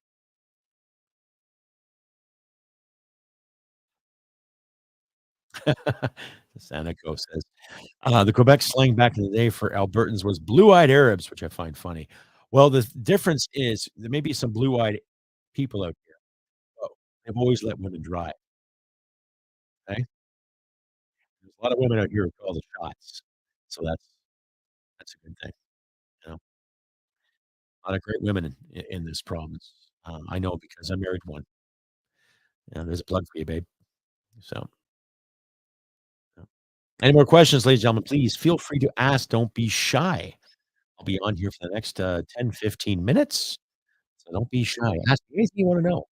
Sanico says, the Quebec slang back in the day for Albertans was blue-eyed Arabs, which I find funny. Well, the difference is there may be some blue-eyed people out there, but they've always let women drive, okay? There's a lot of women out here who call the shots, so that's a good thing, you know? A lot of great women in this province. I know because I married one. Yeah, there's a plug for you, babe. So, yeah. Any more questions, ladies and gentlemen, please feel free to ask. Don't be shy. I'll be on here for the next 10, 15 minutes. So don't be shy. Ask me anything you want to know.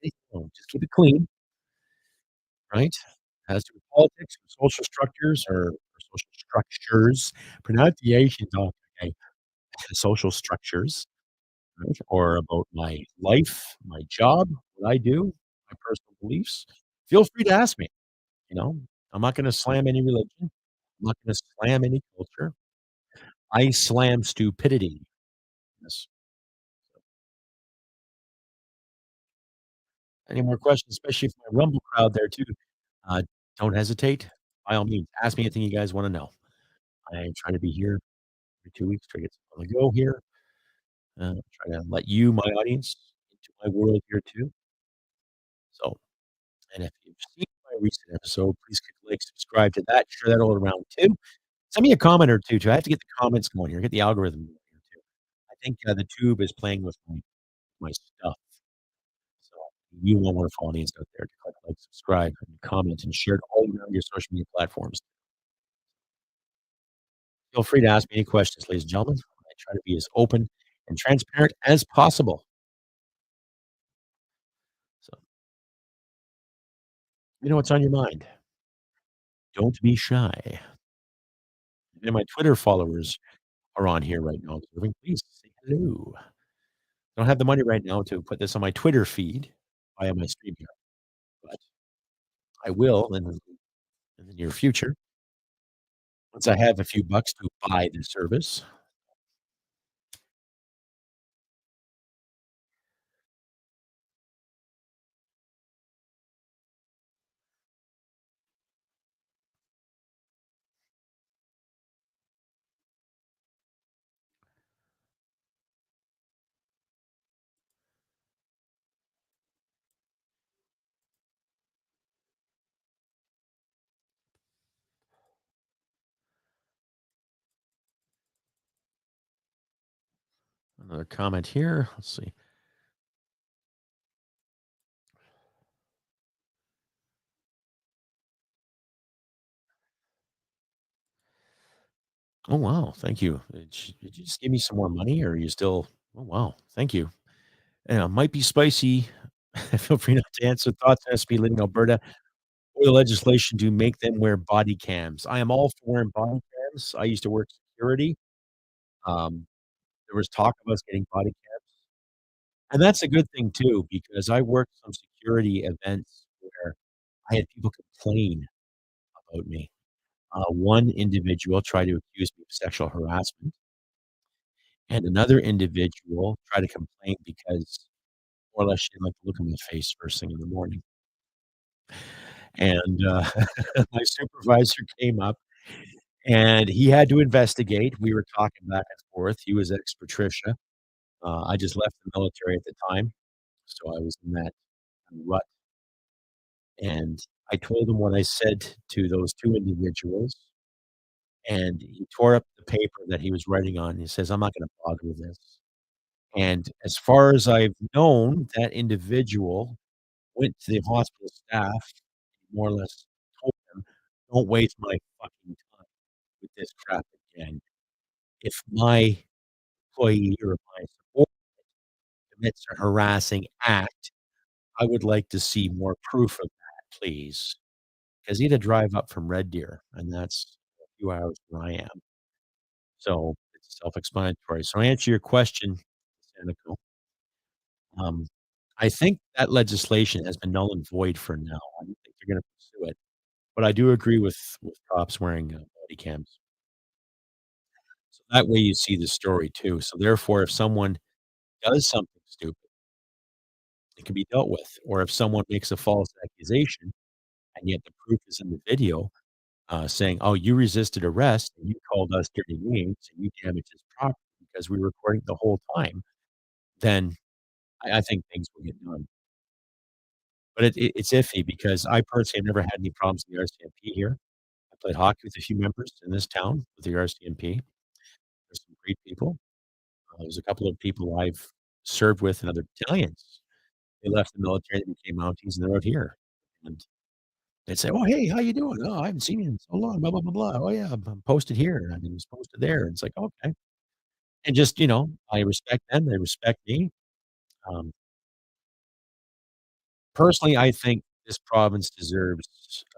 Anything you want. Just keep it clean, right? As to politics or social structures or social structures, pronunciations, okay, social structures, right? Or about my life, my job, what I do, my personal beliefs. Feel free to ask me. You know, I'm not going to slam any religion. I'm not going to slam any culture. I slam stupidity. Yes. Any more questions, especially for my Rumble crowd there too? Uh, don't hesitate. By all means, ask me anything you guys want to know. I try to be here every 2 weeks, try to get some on the go here. Try to let you, my audience, into my world here too. So, and if you've seen my recent episode, please click like, subscribe to that, share that all around too. Send me a comment or two too. I have to get the comments going here, get the algorithm going here too. I think the tube is playing with my stuff. So you want wonderful audience out there to click like, subscribe, and comment, and share it all around your social media platforms. Feel free to ask me any questions, ladies and gentlemen. I try to be as open and transparent as possible. So you know what's on your mind. Don't be shy. And my Twitter followers are on here right now observing. Please say hello. I don't have the money right now to put this on my Twitter feed via my stream here, but I will in the near future once I have a few bucks to buy the service. Another comment here. Let's see. Oh, wow. Thank you. Did you just give me some more money or are you still? Oh, wow. Thank you. Yeah, might be spicy. Feel free not to answer thoughts on SB Living Alberta or the legislation to make them wear body cams. I am all for wearing body cams. I used to work security. Um, there was talk of us getting body cams, and that's a good thing too because I worked some security events where I had people complain about me. One individual tried to accuse me of sexual harassment, and another individual tried to complain because more or less she didn't like the look on my face first thing in the morning. And, my supervisor came up, and he had to investigate. We were talking back and forth. He was ex-Patricia. I just left the military at the time, so I was in that rut, and I told him what I said to those 2 individuals, and he tore up the paper that he was writing on. He says, "I'm not gonna bother with this." And as far as I've known, that individual went to the hospital staff, more or less told them, "Don't waste my fucking time with this crap again. If my employee or my subordinate commits a harassing act, I would like to see more proof of that, please." 'Cause he had to drive up from Red Deer, and that's a few hours where I am. So, it's self-explanatory. So, to answer your question, Sanico, um, I think that legislation has been null and void for now. I don't think they're gonna pursue it. But I do agree with cops wearing, body cams. So that way you see the story too. So therefore, if someone does something stupid, it can be dealt with. Or if someone makes a false accusation and yet the proof is in the video, saying, "Oh, you resisted arrest and you called us dirty names and you damaged his property because we were recording the whole time," then I think things will get done. But it's iffy because I personally have never had any problems in the RCMP here. I played hockey with a few members in this town with the RCMP. There's some great people. There's a couple of people I've served with in other battalions. They left the military, they became Mounties, and they're out here. And they'd say, "Oh, hey, how you doing? Oh, I haven't seen you in so long, blah, blah, blah, blah. Oh, yeah, I'm posted here, and it was posted there." And it's like, "Okay." And just, I respect them, they respect me. Um, Personally, I think this province deserves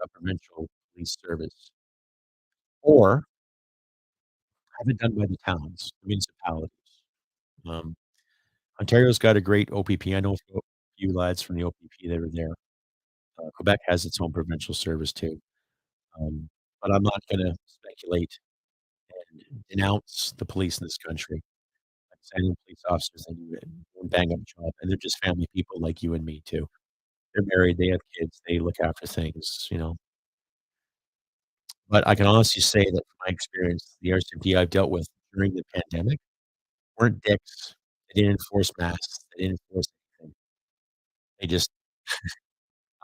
a provincial police service or have it done by the towns, the municipalities. Um, Ontario's got a great OPP. I know a few lads from the OPP that are there. Quebec has its own provincial service too. Um, but I'm not gonna speculate and denounce the police in this country. Like I say, I know police officers, they do a bang-up job, and they're just family people like you and me too. They're married, they have kids, they look after things. But I can honestly say that from my experience, the RCMP I've dealt with during the pandemic weren't dicks. They didn't enforce masks, they didn't enforce anything. They just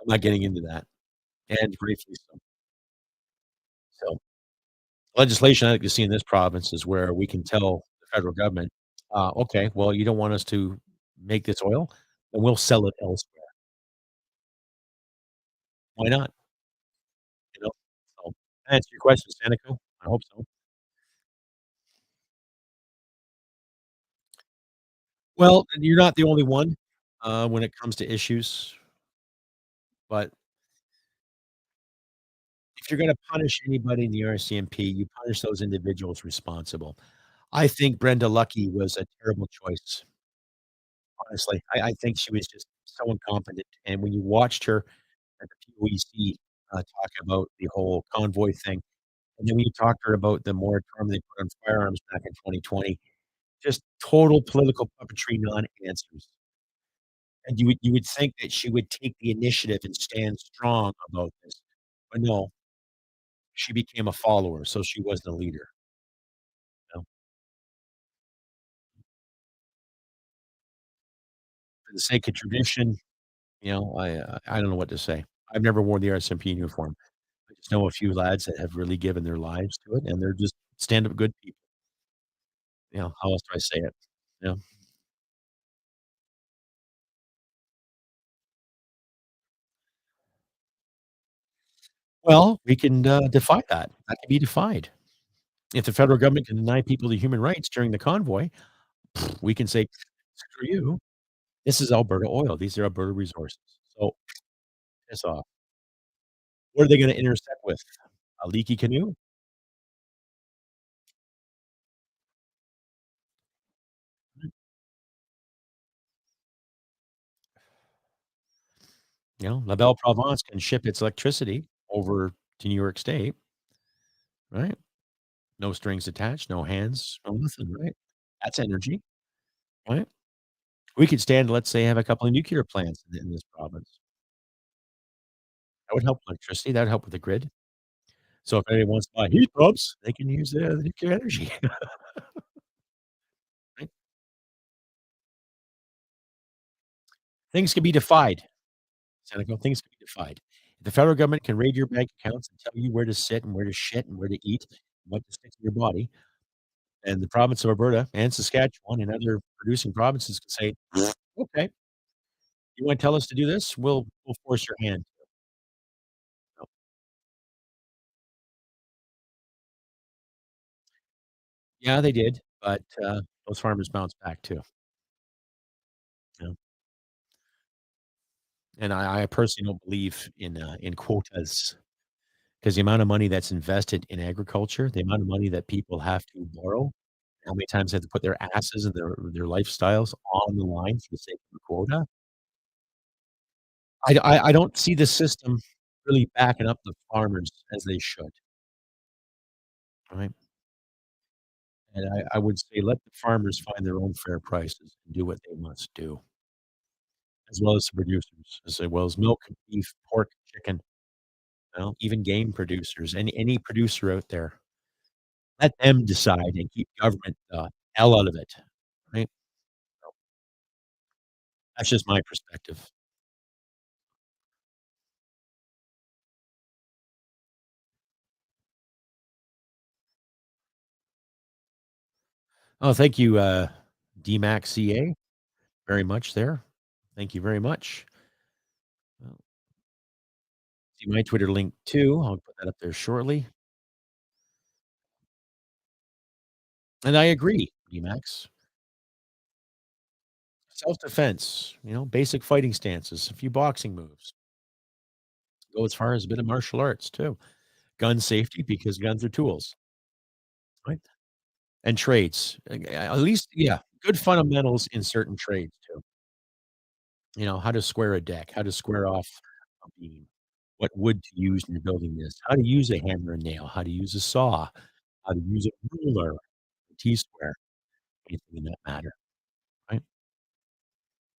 I'm not getting into that, and gratefully so. So, legislation I like to see in this province is where we can tell the federal government, "Okay, well, you don't want us to make this oil, then we'll sell it elsewhere." Why not? You know? So, to answer your question, Sanico, I hope so. Well, and you're not the only one, when it comes to issues, but if you're gonna punish anybody in the RCMP, you punish those individuals responsible. I think Brenda Lucki was a terrible choice, honestly. I think she was just so incompetent, and when you watched her at the POEC, talk about the whole convoy thing, and then when you talk to her about the moratorium they put on firearms back in 2020, just total political puppetry non-answers. And you would think that she would take the initiative and stand strong about this, but no, she became a follower, so she wasn't a leader, you know? For the sake of tradition, I don't know what to say. I've never worn the RSMP uniform. I just know a few lads that have really given their lives to it, and they're just stand-up good people. How else do I say it? You know? Well, we can, defy that. That can be defied. If the federal government can deny people the human rights during the convoy, we can say, "Screw you. This is Alberta oil. These are Alberta resources. So, piss off." What are they gonna intersect with? A leaky canoe? La Belle Province can ship its electricity over to New York State, right? No strings attached, no hands, no nothing, right? That's energy, right? We could stand, let's say, have a couple of nuclear plants in this province. That would help electricity, that would help with the grid. So if anyone wants to buy heat pumps, they can use the nuclear energy, right? Things can be defied, Seneca, things can be defied. The federal government can raid your bank accounts and tell you where to sit and where to shit and where to eat and what to stick in your body, and the province of Alberta and Saskatchewan and other producing provinces can say, "Okay, you wanna tell us to do this? We'll force your hand." No. Yeah, they did, but, those farmers bounced back too, you know, and I personally don't believe in quotas. 'Cause the amount of money that's invested in agriculture, the amount of money that people have to borrow, how many times they have to put their asses and their lifestyles on the line for the sake of a quota. I don't see the system really backing up the farmers as they should, right? And I would say let the farmers find their own fair prices and do what they must do, as well as the producers, as well as milk, beef, pork, chicken, even game producers, any producer out there. Let them decide and keep government the hell out of it, right? That's just my perspective. Oh, thank you, DMACCA, very much there. Thank you very much. Well, see my Twitter link too. I'll put that up there shortly. And I agree, DMAX. Self-defense, basic fighting stances, a few boxing moves. Go as far as a bit of martial arts too. Gun safety because guns are tools, right? And trades. At least, yeah, good fundamentals in certain trades too. How to square a deck, how to square off a beam, what wood to use when you're building this, how to use a hammer and nail, how to use a saw, how to use a ruler, a T-square, anything in that matter, right?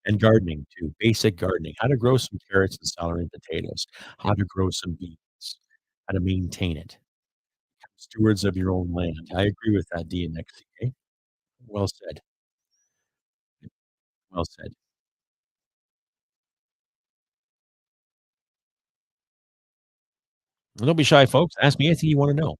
And gardening too, basic gardening, how to grow some carrots and celery and potatoes, how to grow some beans, how to maintain it. Stewards of your own land. I agree with that, DMXCA. Well said. Well said. Well, don't be shy, folks. Ask me anything you wanna know.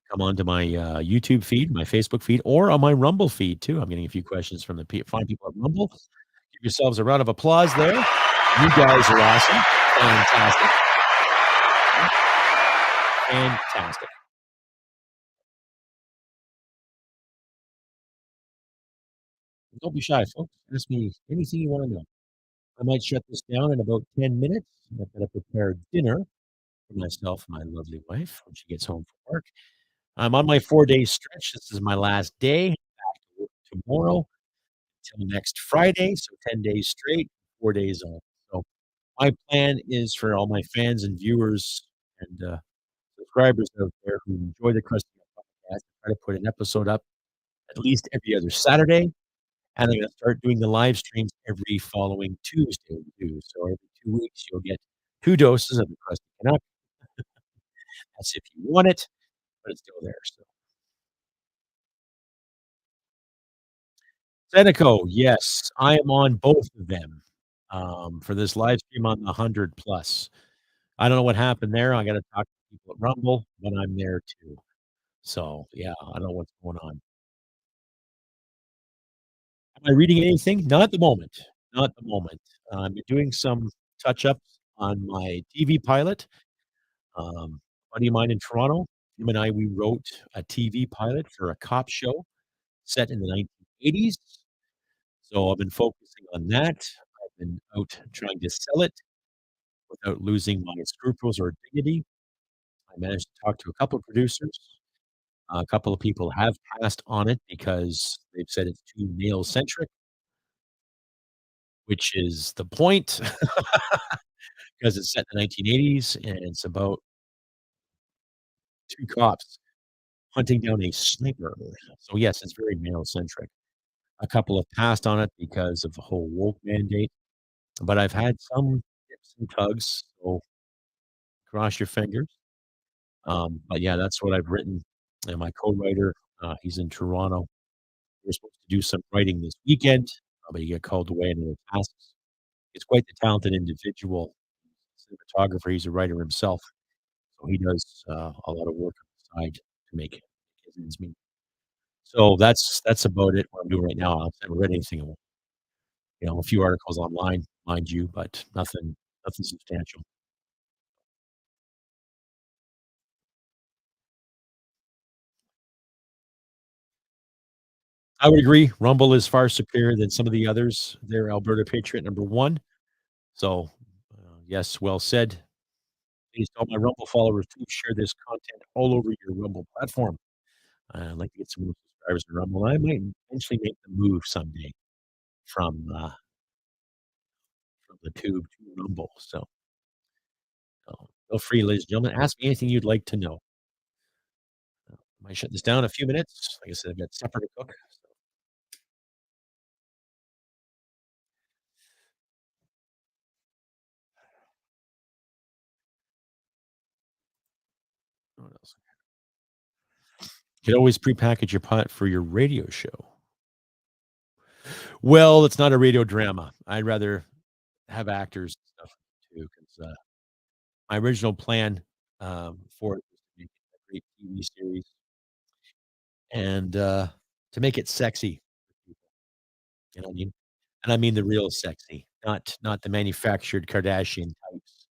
Come on to my, YouTube feed, my Facebook feed, or on my Rumble feed too. I'm getting a few questions from the fine people at Rumble. Give yourselves a round of applause there. You guys are awesome. Fantastic. Fantastic. Don't be shy, folks. Ask me anything you wanna know. I might shut this down in about 10 minutes. I've gotta prepare dinner for myself and my lovely wife when she gets home from work. I'm on my 4-day stretch. This is my last day. Back to work tomorrow till next Friday, so 10 days straight, 4 days off. So my plan is for all my fans and viewers and, subscribers out there who enjoy the Crusty podcast to try to put an episode up at least every other Saturday, and I'm gonna start doing the live streams every following Tuesday too. So every 2 weeks, you'll get 2 doses of the Crusty Canuck. That's if you want it, but it's still there, so Seneco, yes, I am on both of them, for this live stream on the 100 plus. I don't know what happened there. I gotta talk to people at Rumble, but I'm there too. So, yeah, I don't know what's going on. Am I reading anything? Not at the moment. Not at the moment. I'm doing some touch-ups on my TV pilot. A buddy of mine in Toronto, him and we wrote a TV pilot for a cop show set in the 1980s. So I've been focusing on that. I've been out trying to sell it without losing my scruples or dignity. I managed to talk to a couple of producers. A couple of people have passed on it because they've said it's too male centric, which is the point because it's set in the 1980s and it's about 2 cops hunting down a sniper. So, yes, it's very male centric. A couple have passed on it because of the whole woke mandate, but I've had some dips and tugs. So Cross your fingers. But yeah, that's what I've written. And my co-writer, he's in Toronto. We're supposed to do some writing this weekend, but he got called away in other tasks. He's quite the talented individual. Cinematographer, he's a writer himself, so he does a lot of work on the side to make his ends meet. So that's about it. What I'm doing right now. I haven't read anything, a few articles online, mind you, but nothing substantial. I would agree. Rumble is far superior than some of the others. They're Alberta Patriot number one. So, yes, well said. Please tell my Rumble followers to share this content all over your Rumble platform. I'd like to get some more subscribers in Rumble. I might eventually make the move someday from from the tube to Rumble. So, feel free, ladies and gentlemen. Ask me anything you'd like to know. I might shut this down in a few minutes. Like I said, I've got supper to cook. So, what else? You could always prepackage your pot for your radio show. Well, it's not a radio drama. I'd rather have actors and stuff too, because my original plan for it was to make a great TV series and to make it sexy for people. You know what I mean? And I mean the real sexy, not the manufactured Kardashian types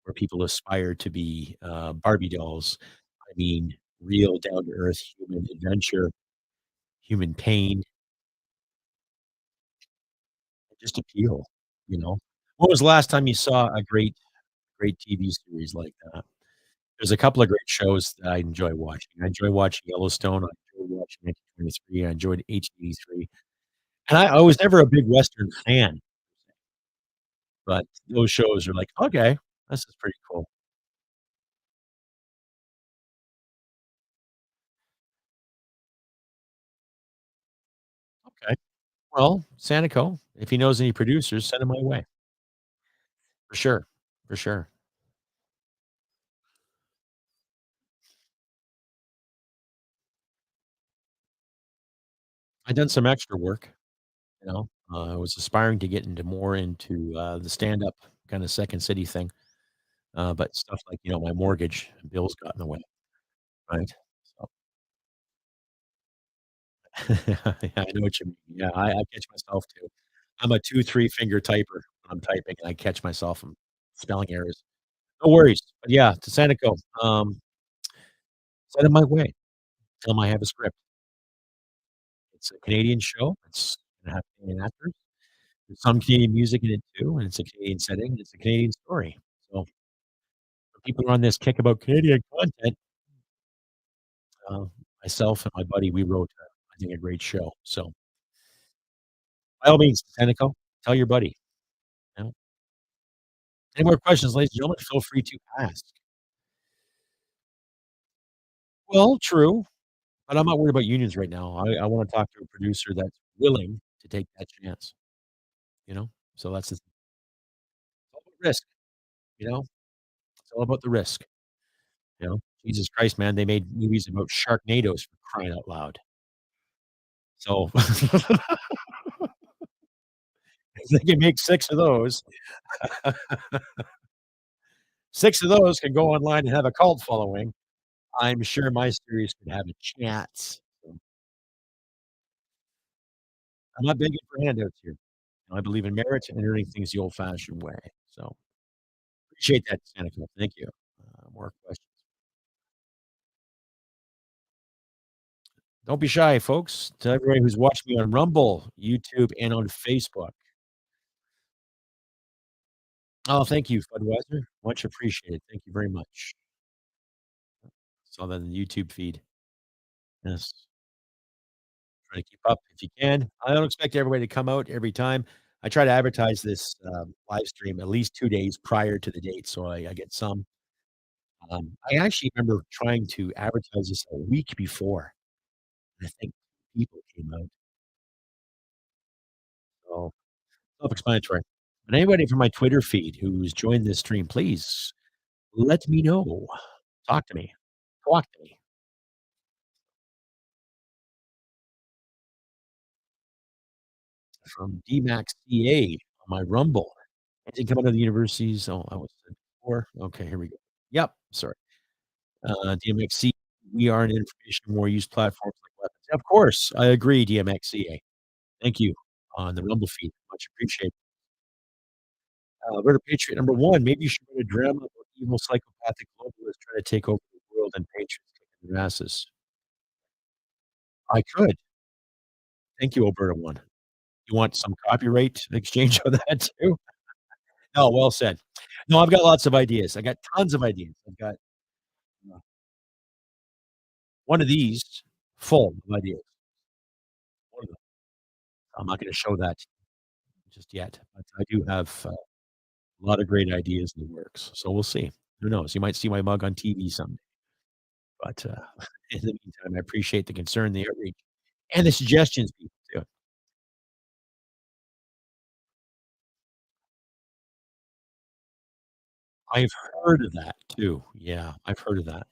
where people aspire to be Barbie dolls. I mean real down to earth human adventure, human pain, and just appeal. You know, when was the last time you saw a great TV series like that? There's a couple of great shows that I enjoy watching. I enjoy watching Yellowstone. I enjoy watching 1923. I enjoyed 1883. And I was never a big Western fan, but those shows are like, "Okay, this is pretty cool." Okay. Well, Sanico, if he knows any producers, send him my way. For sure. For sure. I done some extra work, you know? I was aspiring to get into the stand-up kinda Second City thing, but stuff like, my mortgage and bills got in the way, right? So yeah, I know what you mean. Yeah, I catch myself too. I'm a 2, 3 finger typer when I'm typing, and I catch myself in spelling errors. No worries. But yeah, to Sanico, send it my way. Tell him I have a script. It's a Canadian show. It's gonna have Canadian actors. There's some Canadian music in it too, and it's a Canadian setting, and it's a Canadian story. So, for people who are on this kick about Canadian content, uh, myself and my buddy, we wrote, I think, a great show. So, by all means, Sanico, tell your buddy, you know? Any more questions, ladies and gentlemen, feel free to ask. Well, true, but I'm not worried about unions right now. I wanna talk to a producer that's willing to take that chance, you know? So that's the it's all about risk, you know? It's all about the risk, you know? Jesus Christ, man, they made movies about sharknadoes for crying out loud. So, if they can make 6 of those, 6 of those can go online and have a cult following, I'm sure my series could have a chance. So, I'm not begging for handouts here. I believe in merit and doing things the old-fashioned way. So, appreciate that, Seneca. Thank you. More questions? Don't be shy, folks. To everybody who's watching me on Rumble, YouTube, and on Facebook. Oh, thank you, Budweiser. Much appreciated. Thank you very much. Saw that in the YouTube feed. Yes. Try to keep up if you can. I don't expect everybody to come out every time. I try to advertise this, live stream at least 2 days prior to the date, so I get some. I actually remember trying to advertise this a week before, and I think people came out, so self-explanatory. But anybody from my Twitter feed who's joined this stream, please let me know. Talk to me. Talk to me. From DMAX CA on my Rumble. I did come out of the universities. Oh, I was before. Okay, here we go. Yep, sorry. DMXC, we are an information war use platforms like weapons. Of course, I agree, DMXCA. Thank you on the Rumble feed. Much appreciated. Alberta Patriot number 1, maybe you should write a drama about evil psychopathic globalists trying to take over the world and patriots kicking their asses. I could. Thank you, Alberta 1. You want some copyright exchange on that too? No, well said. No, I've got lots of ideas. I got tons of ideas. I've got, uh, one of these full of ideas. One of them. I'm not gonna show that just yet, but I do have, a lot of great ideas in the works, so we'll see. Who knows? You might see my mug on TV someday, but, in the meantime, I appreciate the concern, the outreach, and the suggestions people do. I've heard of that too. Yeah, I've heard of that.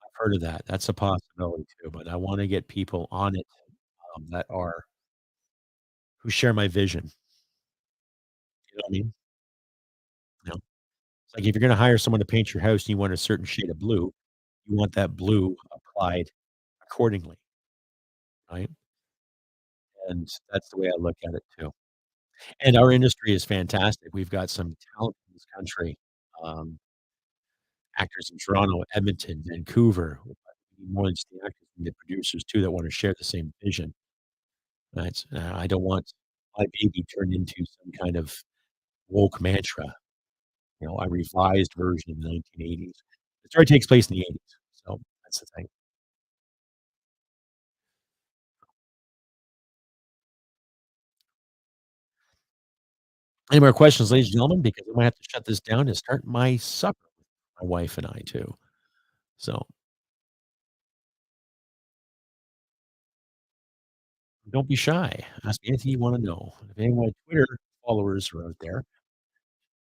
I've heard of that. That's a possibility too, but I wanna get people on it, that are who share my vision. You know what I mean? You know? It's like if you're gonna hire someone to paint your house and you want a certain shade of blue, you want that blue applied accordingly, right? And that's the way I look at it too. And our industry is fantastic. We've got some talent in this country, um, actors in Toronto, Edmonton, Vancouver, more than just the actors and the producers too that wanna share the same vision, right? I don't want my baby turned into some kind of woke mantra, a revised version of the 1980s. The story takes place in the '80s, so that's the thing. Any more questions, ladies and gentlemen? Because I might have to shut this down and start my supper, my wife and I too. So, don't be shy. Ask me anything you wanna know. If any of my Twitter followers are out there,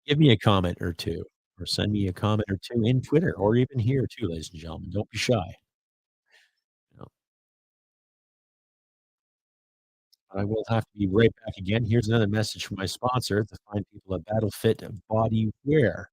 give me a comment or 2, or send me a comment or 2 in Twitter, or even here too, ladies and gentlemen. Don't be shy. You know, I will have to be right back again. Here's another message from my sponsor to find people a battle fit body wear.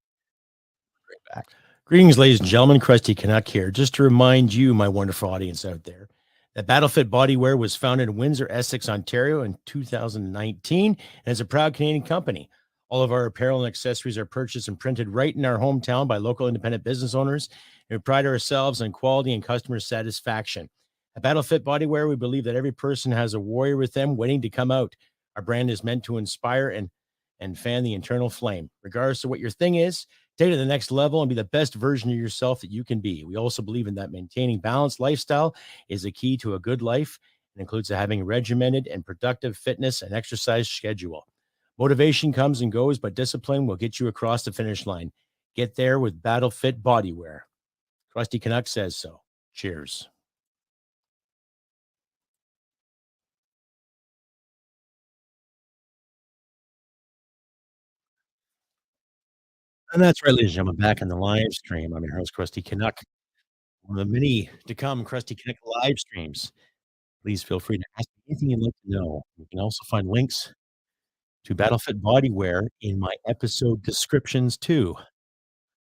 Right back. Greetings, ladies and gentlemen. Crusty Canuck here. Just to remind you, my wonderful audience out there, that Battlefit Bodywear was founded in Windsor, Essex, Ontario in 2019 and is a proud Canadian company. All of our apparel and accessories are purchased and printed right in our hometown by local independent business owners, and we pride ourselves on quality and customer satisfaction. At Battlefit Bodywear, we believe that every person has a warrior with them waiting to come out. Our brand is meant to inspire and fan the internal flame. Regardless of what your thing is, take it to the next level and be the best version of yourself that you can be. We also believe in that maintaining balanced lifestyle is a key to a good life and includes having regimented and productive fitness and exercise schedule. Motivation comes and goes, but discipline will get you across the finish line. Get there with Battle Fit Bodywear. Crusty Canuck says so. Cheers. And that's right, ladies and gentlemen, back in the live stream. I'm your host, Crusty Canuck. One of the many to come Crusty Canuck live streams. Please feel free to ask me anything you'd like to know. You can also find links to Battlefit Bodywear in my episode descriptions too.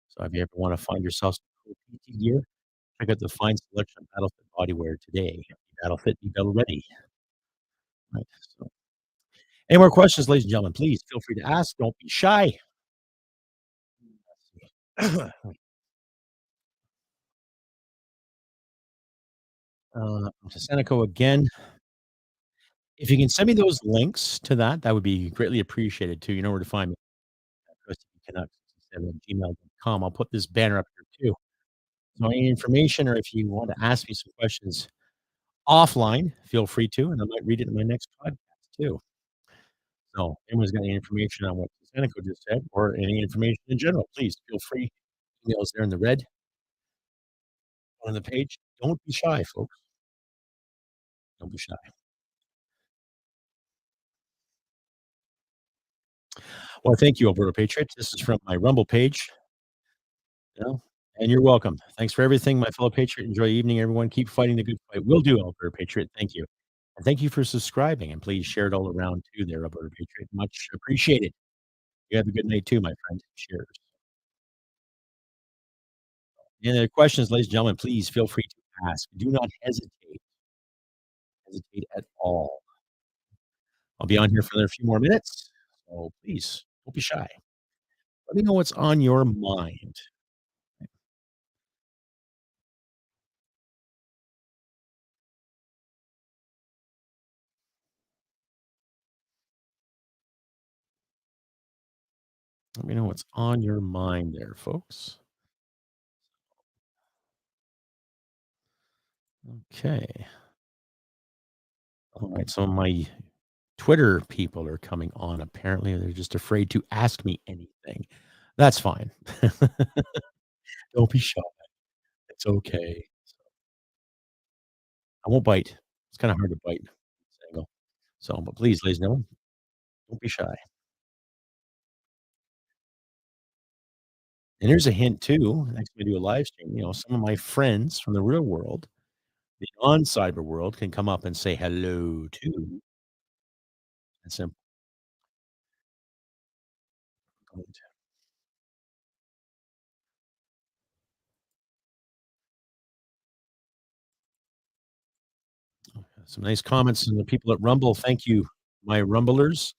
So if you ever want to find yourself some cool PT gear, check out the fine selection of Battlefit Bodywear today. Be Battlefit, be battle ready. Right. So, any more questions, ladies and gentlemen? Please feel free to ask. Don't be shy. To Seneca again. If you can send me those links to that, that would be greatly appreciated too. You know where to find me. ChristyCanuck67@gmail.com. I'll put this banner up here too. So any information or if you want to ask me some questions offline, feel free to, and I might read it in my next podcast too. So, anyone's got any information on what Seneca just said or any information in general, please feel free. Emails there in the red on the page. Don't be shy, folks. Don't be shy. Well, thank you, Alberta Patriots. This is from my Rumble page. You know? And you're welcome. Thanks for everything, my fellow patriot. Enjoy your evening, everyone. Keep fighting the good fight. Will do, Alberta Patriot. Thank you. And thank you for subscribing, and please share it all around too there, Alberta Patriot. Much appreciated. You have a good night too, my friend. Cheers. Any other questions, ladies and gentlemen, please feel free to ask. Do not hesitate at all. I'll be on here for another few more minutes, so please don't be shy. Let me know what's on your mind. Let me know what's on your mind there, folks. Okay. All right. So my Twitter people are coming on. Apparently, they're just afraid to ask me anything. That's fine. Don't be shy. It's okay. I won't bite. It's kind of hard to bite. This angle. So, but please, ladies and gentlemen, don't be shy. And here's a hint too. Next time we do a live stream, some of my friends from the real world, the on-cyber world, can come up and say hello too. That's simple. Some nice comments from the people at Rumble. Thank you, my Rumblers.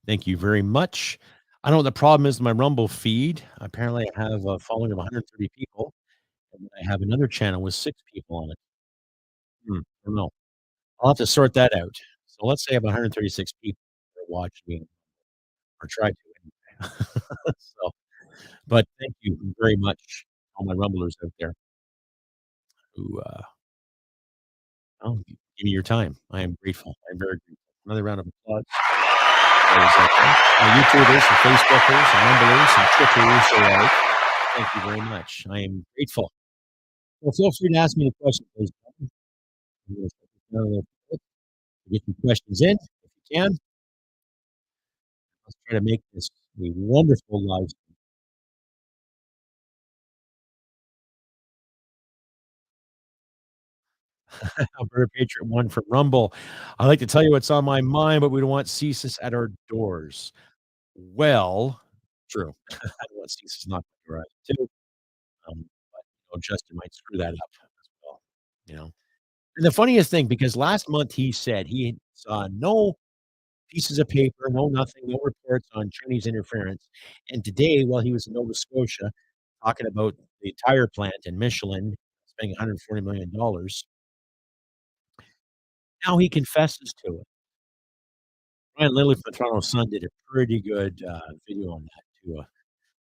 Thank you very much. I don't know what the problem is with my Rumble feed. Apparently, I have a following of 130 people, and then I have another channel with 6 people on it. I don't know. I'll have to sort that out. So let's say I have 136 people that watch me or try to anyway. So, but thank you very much, all my Rumblers out there who, give me your time. I am grateful. I'm very grateful. Another round of applause. Those out there, my YouTubers and Facebookers and Rumblers and Twitters alike. Thank you very much. I am grateful. Well, feel free to ask me the question, please. I'm gonna shut this down real quick. Get your questions in if you can. Let's try to make this a wonderful live Alberta Patriot One from Rumble. I like to tell you what's on my mind, but we don't want CSIS at our doors. Well, true. I don't want CSIS knocking on the door too. But Justin might screw that up as well. You know. And the funniest thing, because last month he said he saw no pieces of paper, no nothing, no reports on Chinese interference. And today, while he was in Nova Scotia talking about the tire plant and Michelin spending $140 million, now he confesses to it. Ryan Lilly from the Toronto Sun did a pretty good video on that too.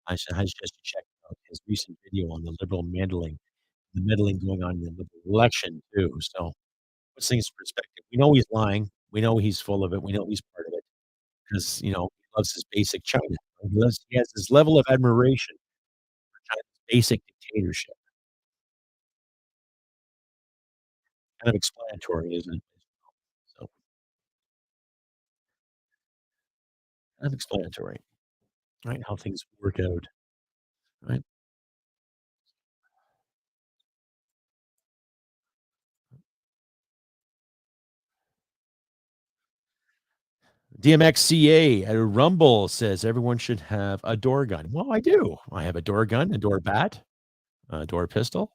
I suggest you check out his recent video on the Liberal meddling, the meddling going on in the Liberal election too. So puts things in perspective. We know he's lying. We know he's full of it. We know he's part of it because he loves his basic China. He has this level of admiration for China's basic dictatorship. Kind of explanatory, isn't it? So kind of explanatory, right? How things work out, right? DMXCA at Rumble says everyone should have a door gun. Well, I do. I have a door gun, a door bat, a door pistol,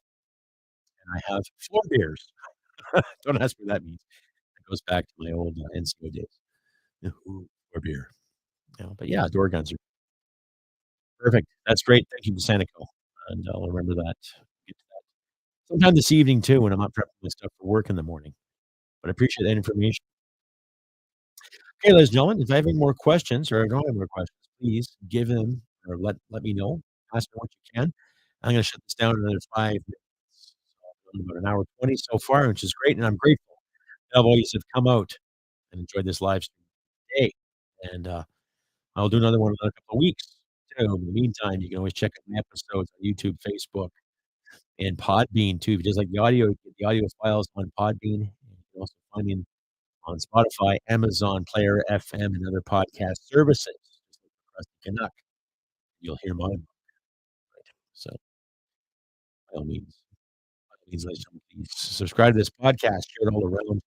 and I have 4 beers. Don't ask me what that means. It goes back to my old NCO days. Ooh, 4 beer. But yeah, door guns are perfect. That's great. Thank you, Bosanico, and I'll remember that. Get to that sometime this evening too when I'm not prepping my stuff for work in the morning. But I appreciate that information. Okay, ladies and gentlemen, if I have any more questions or I don't have more questions, please give them or let me know. Ask me what you can. I'm gonna shut this down in another 5 minutes. So I've done about an hour 20 so far, which is great, and I'm grateful that all you have come out and enjoyed this live stream today. And I'll do another one in another couple of weeks too. In the meantime, you can always check out my episodes on YouTube, Facebook, and Podbean too. If you just like the audio, get the audio files on Podbean. You can also find me on Spotify, Amazon, Player FM, and other podcast services. Just look for Crusty Canuck. You'll hear mine. Right. So by all means, ladies and gentlemen, please subscribe to this podcast, share it all around.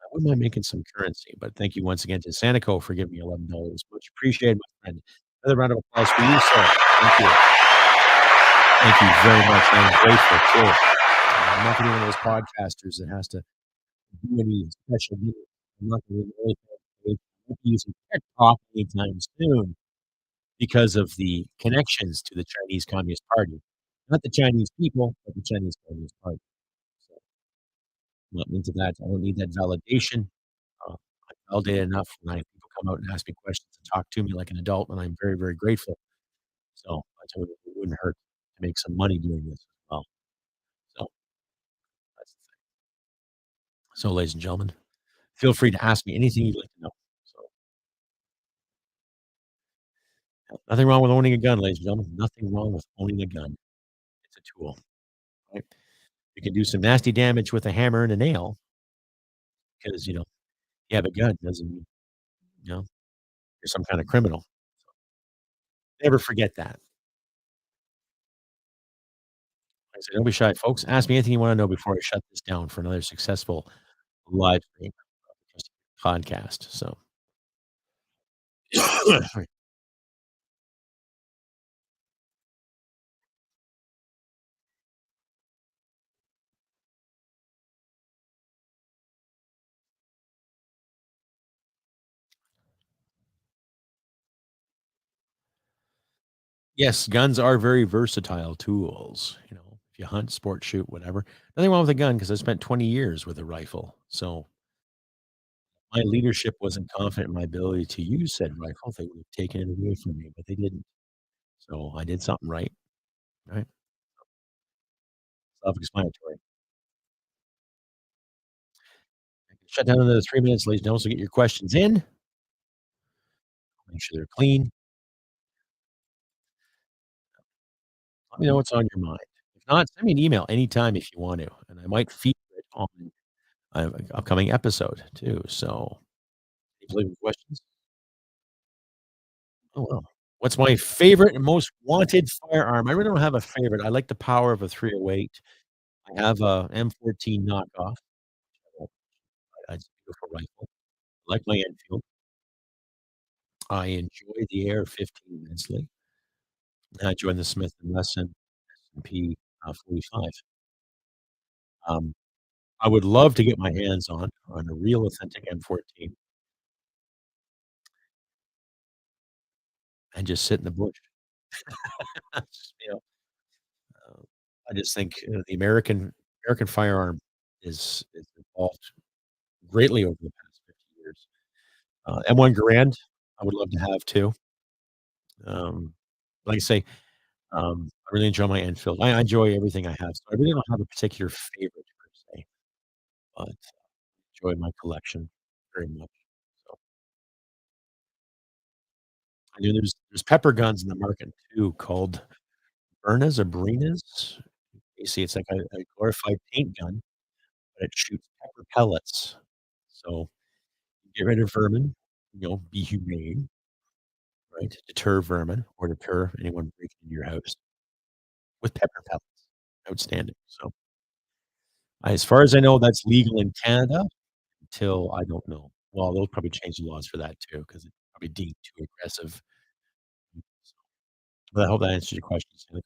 I wouldn't mind making some currency, but thank you once again to Sanico for giving me $11. Much appreciated, my friend. Another round of applause for you, sir. Thank you. Thank you very much. I'm grateful too. I'm not going to be one of those podcasters that has to do any special meetings. I'm not going to be I won't be using TikTok anytime soon because of the connections to the Chinese Communist Party. Not the Chinese people, but the Chinese Communist Party. So I'm not into that. I don't need that validation. I validate enough when people come out and ask me questions and talk to me like an adult, and I'm very, very grateful. So I told you it wouldn't hurt to make some money doing this as well. So that's the thing. So, ladies and gentlemen, feel free to ask me anything you'd like to know. So nothing wrong with owning a gun, ladies and gentlemen. Nothing wrong with owning a gun. It's a tool. Right? You can do some nasty damage with a hammer and a nail because you have a gun doesn't mean you're some kind of criminal. Never forget that. Like I said, don't be shy, folks. Ask me anything you want to know before I shut this down for another successful live stream podcast. So, yes, guns are very versatile tools. If you hunt, sport, shoot, whatever. Nothing wrong with a gun because I spent 20 years with a rifle. So my leadership wasn't confident in my ability to use said rifle. They would have taken it away from me, but they didn't. So I did something right. Right? Self-explanatory. Shut down another 3 minutes, ladies and gentlemen. So get your questions in. Make sure they're clean. Let me know what's on your mind. If not, send me an email anytime if you want to, and I might feature it on an upcoming episode too. So, any leave questions? Oh well. What's my favorite and most wanted firearm? I really don't have a favorite. I like the power of a 308. I have a M14 knockoff. It's a beautiful rifle. I like my Enfield. I enjoy the AR-15 immensely. I joined the Smith& Wesson S&P 45. Um, I would love to get my hands on a real authentic M14 and just sit in the bush. Just, I just think, the American firearm is evolved greatly over the past 50 years. M1 Garand, I would love to have too. Like I say, I really enjoy my Enfield. I enjoy everything I have, so I really don't have a particular favorite per se, but enjoy my collection very much. So, I know there's pepper guns in the market too called Byrnas or Brinas. You see, it's like a glorified paint gun, but it shoots pepper pellets. So, get rid of vermin, be humane, right? Deter vermin or deter anyone breaking into your house with pepper pellets. Outstanding. So, as far as I know, that's legal in Canada until I don't know. Well, they'll probably change the laws for that too because it's probably deemed too aggressive. But I hope that answers your question, Sally.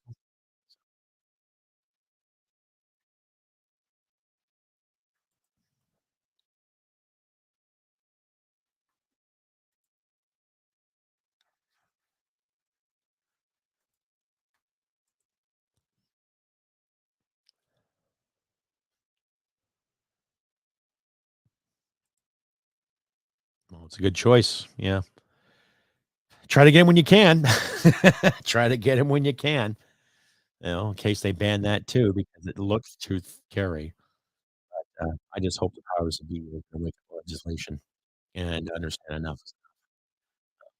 Well, it's a good choice. Yeah. Try to get him when you can. Try to get him when you can, in case they ban that too because it looks too scary. I just hope the powers that be will make legislation and understand enough.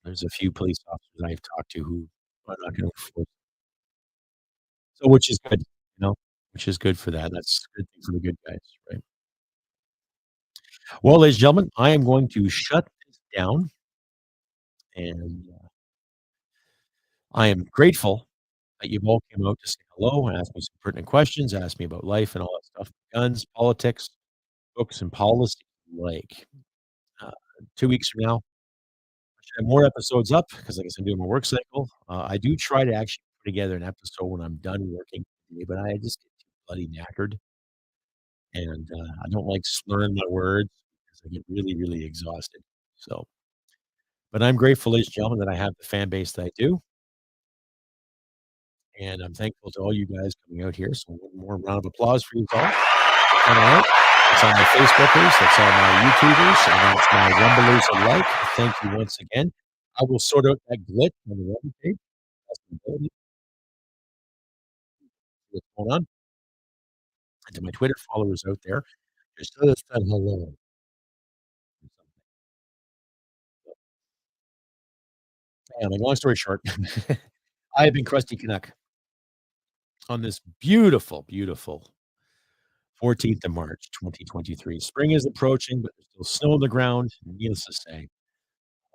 There's a few police officers I've talked to who are not gonna enforce. So which is good, which is good for that. That's a good thing for the good guys, right? Well, ladies and gentlemen, I am going to shut this down, and I am grateful that you've all came out to say hello and ask me some pertinent questions, ask me about life and all that stuff, guns, politics, books, and policy. Like, uh, 2 weeks from now, I should have more episodes up because I guess I'm doing my work cycle. I do try to actually put together an episode when I'm done working, but I just get too bloody knackered, and I don't like slurring my words because I get really, really exhausted. So, but I'm grateful, ladies and gentlemen, that I have the fan base that I do, and I'm thankful to all you guys coming out here. So, one more round of applause for you all coming out. That's all my Facebookers, that's all my YouTubers, and that's my Rumblers alike. Thank you once again. I will sort out that glitch on the Rumble page. That's my ability. What's going on? And to my Twitter followers out there, just let us say hello. Anyway, long story short, I have been Crusty Canuck on this beautiful, beautiful 14th of March, 2023. Spring is approaching, but there's still snow on the ground, needless to say.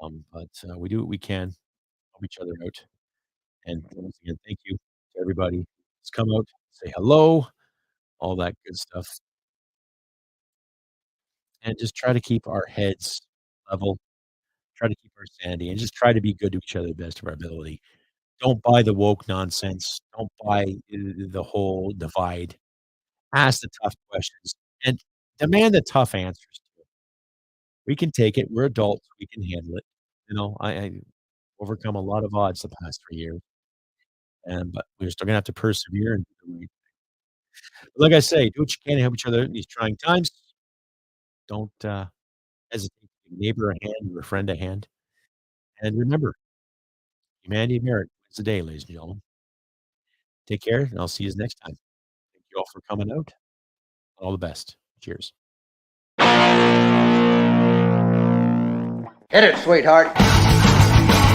But we do what we can, help each other out. And once again, thank you to everybody who's come out, say hello, all that good stuff, and just try to keep our heads level, try to keep our sanity, and just try to be good to each other the best of our ability. Don't buy the woke nonsense. Don't buy the whole divide. Ask the tough questions and demand the tough answers. We can take it. We're adults. We can handle it. I overcome a lot of odds the past 3 years, but we're still gonna have to persevere and do the right. Like I say, do what you can to help each other in these trying times. Don't hesitate to give a neighbor a hand or a friend a hand. And remember, humanity merit wins the day, ladies and gentlemen. Take care, and I'll see you next time. Thank you all for coming out. All the best. Cheers. Hit it, sweetheart.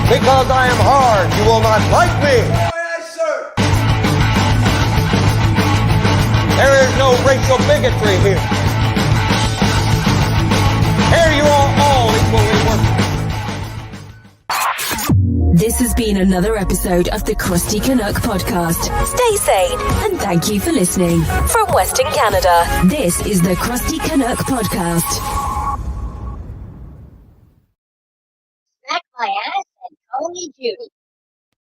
Because I am hard, you will not like me. Yes, sir. There is no racial bigotry here. Here you are all equally worthless. This has been another episode of the Crusty Canuck podcast. Stay sane and thank you for listening. From Western Canada, this is the Crusty Canuck podcast. Smack my ass and call me Judy.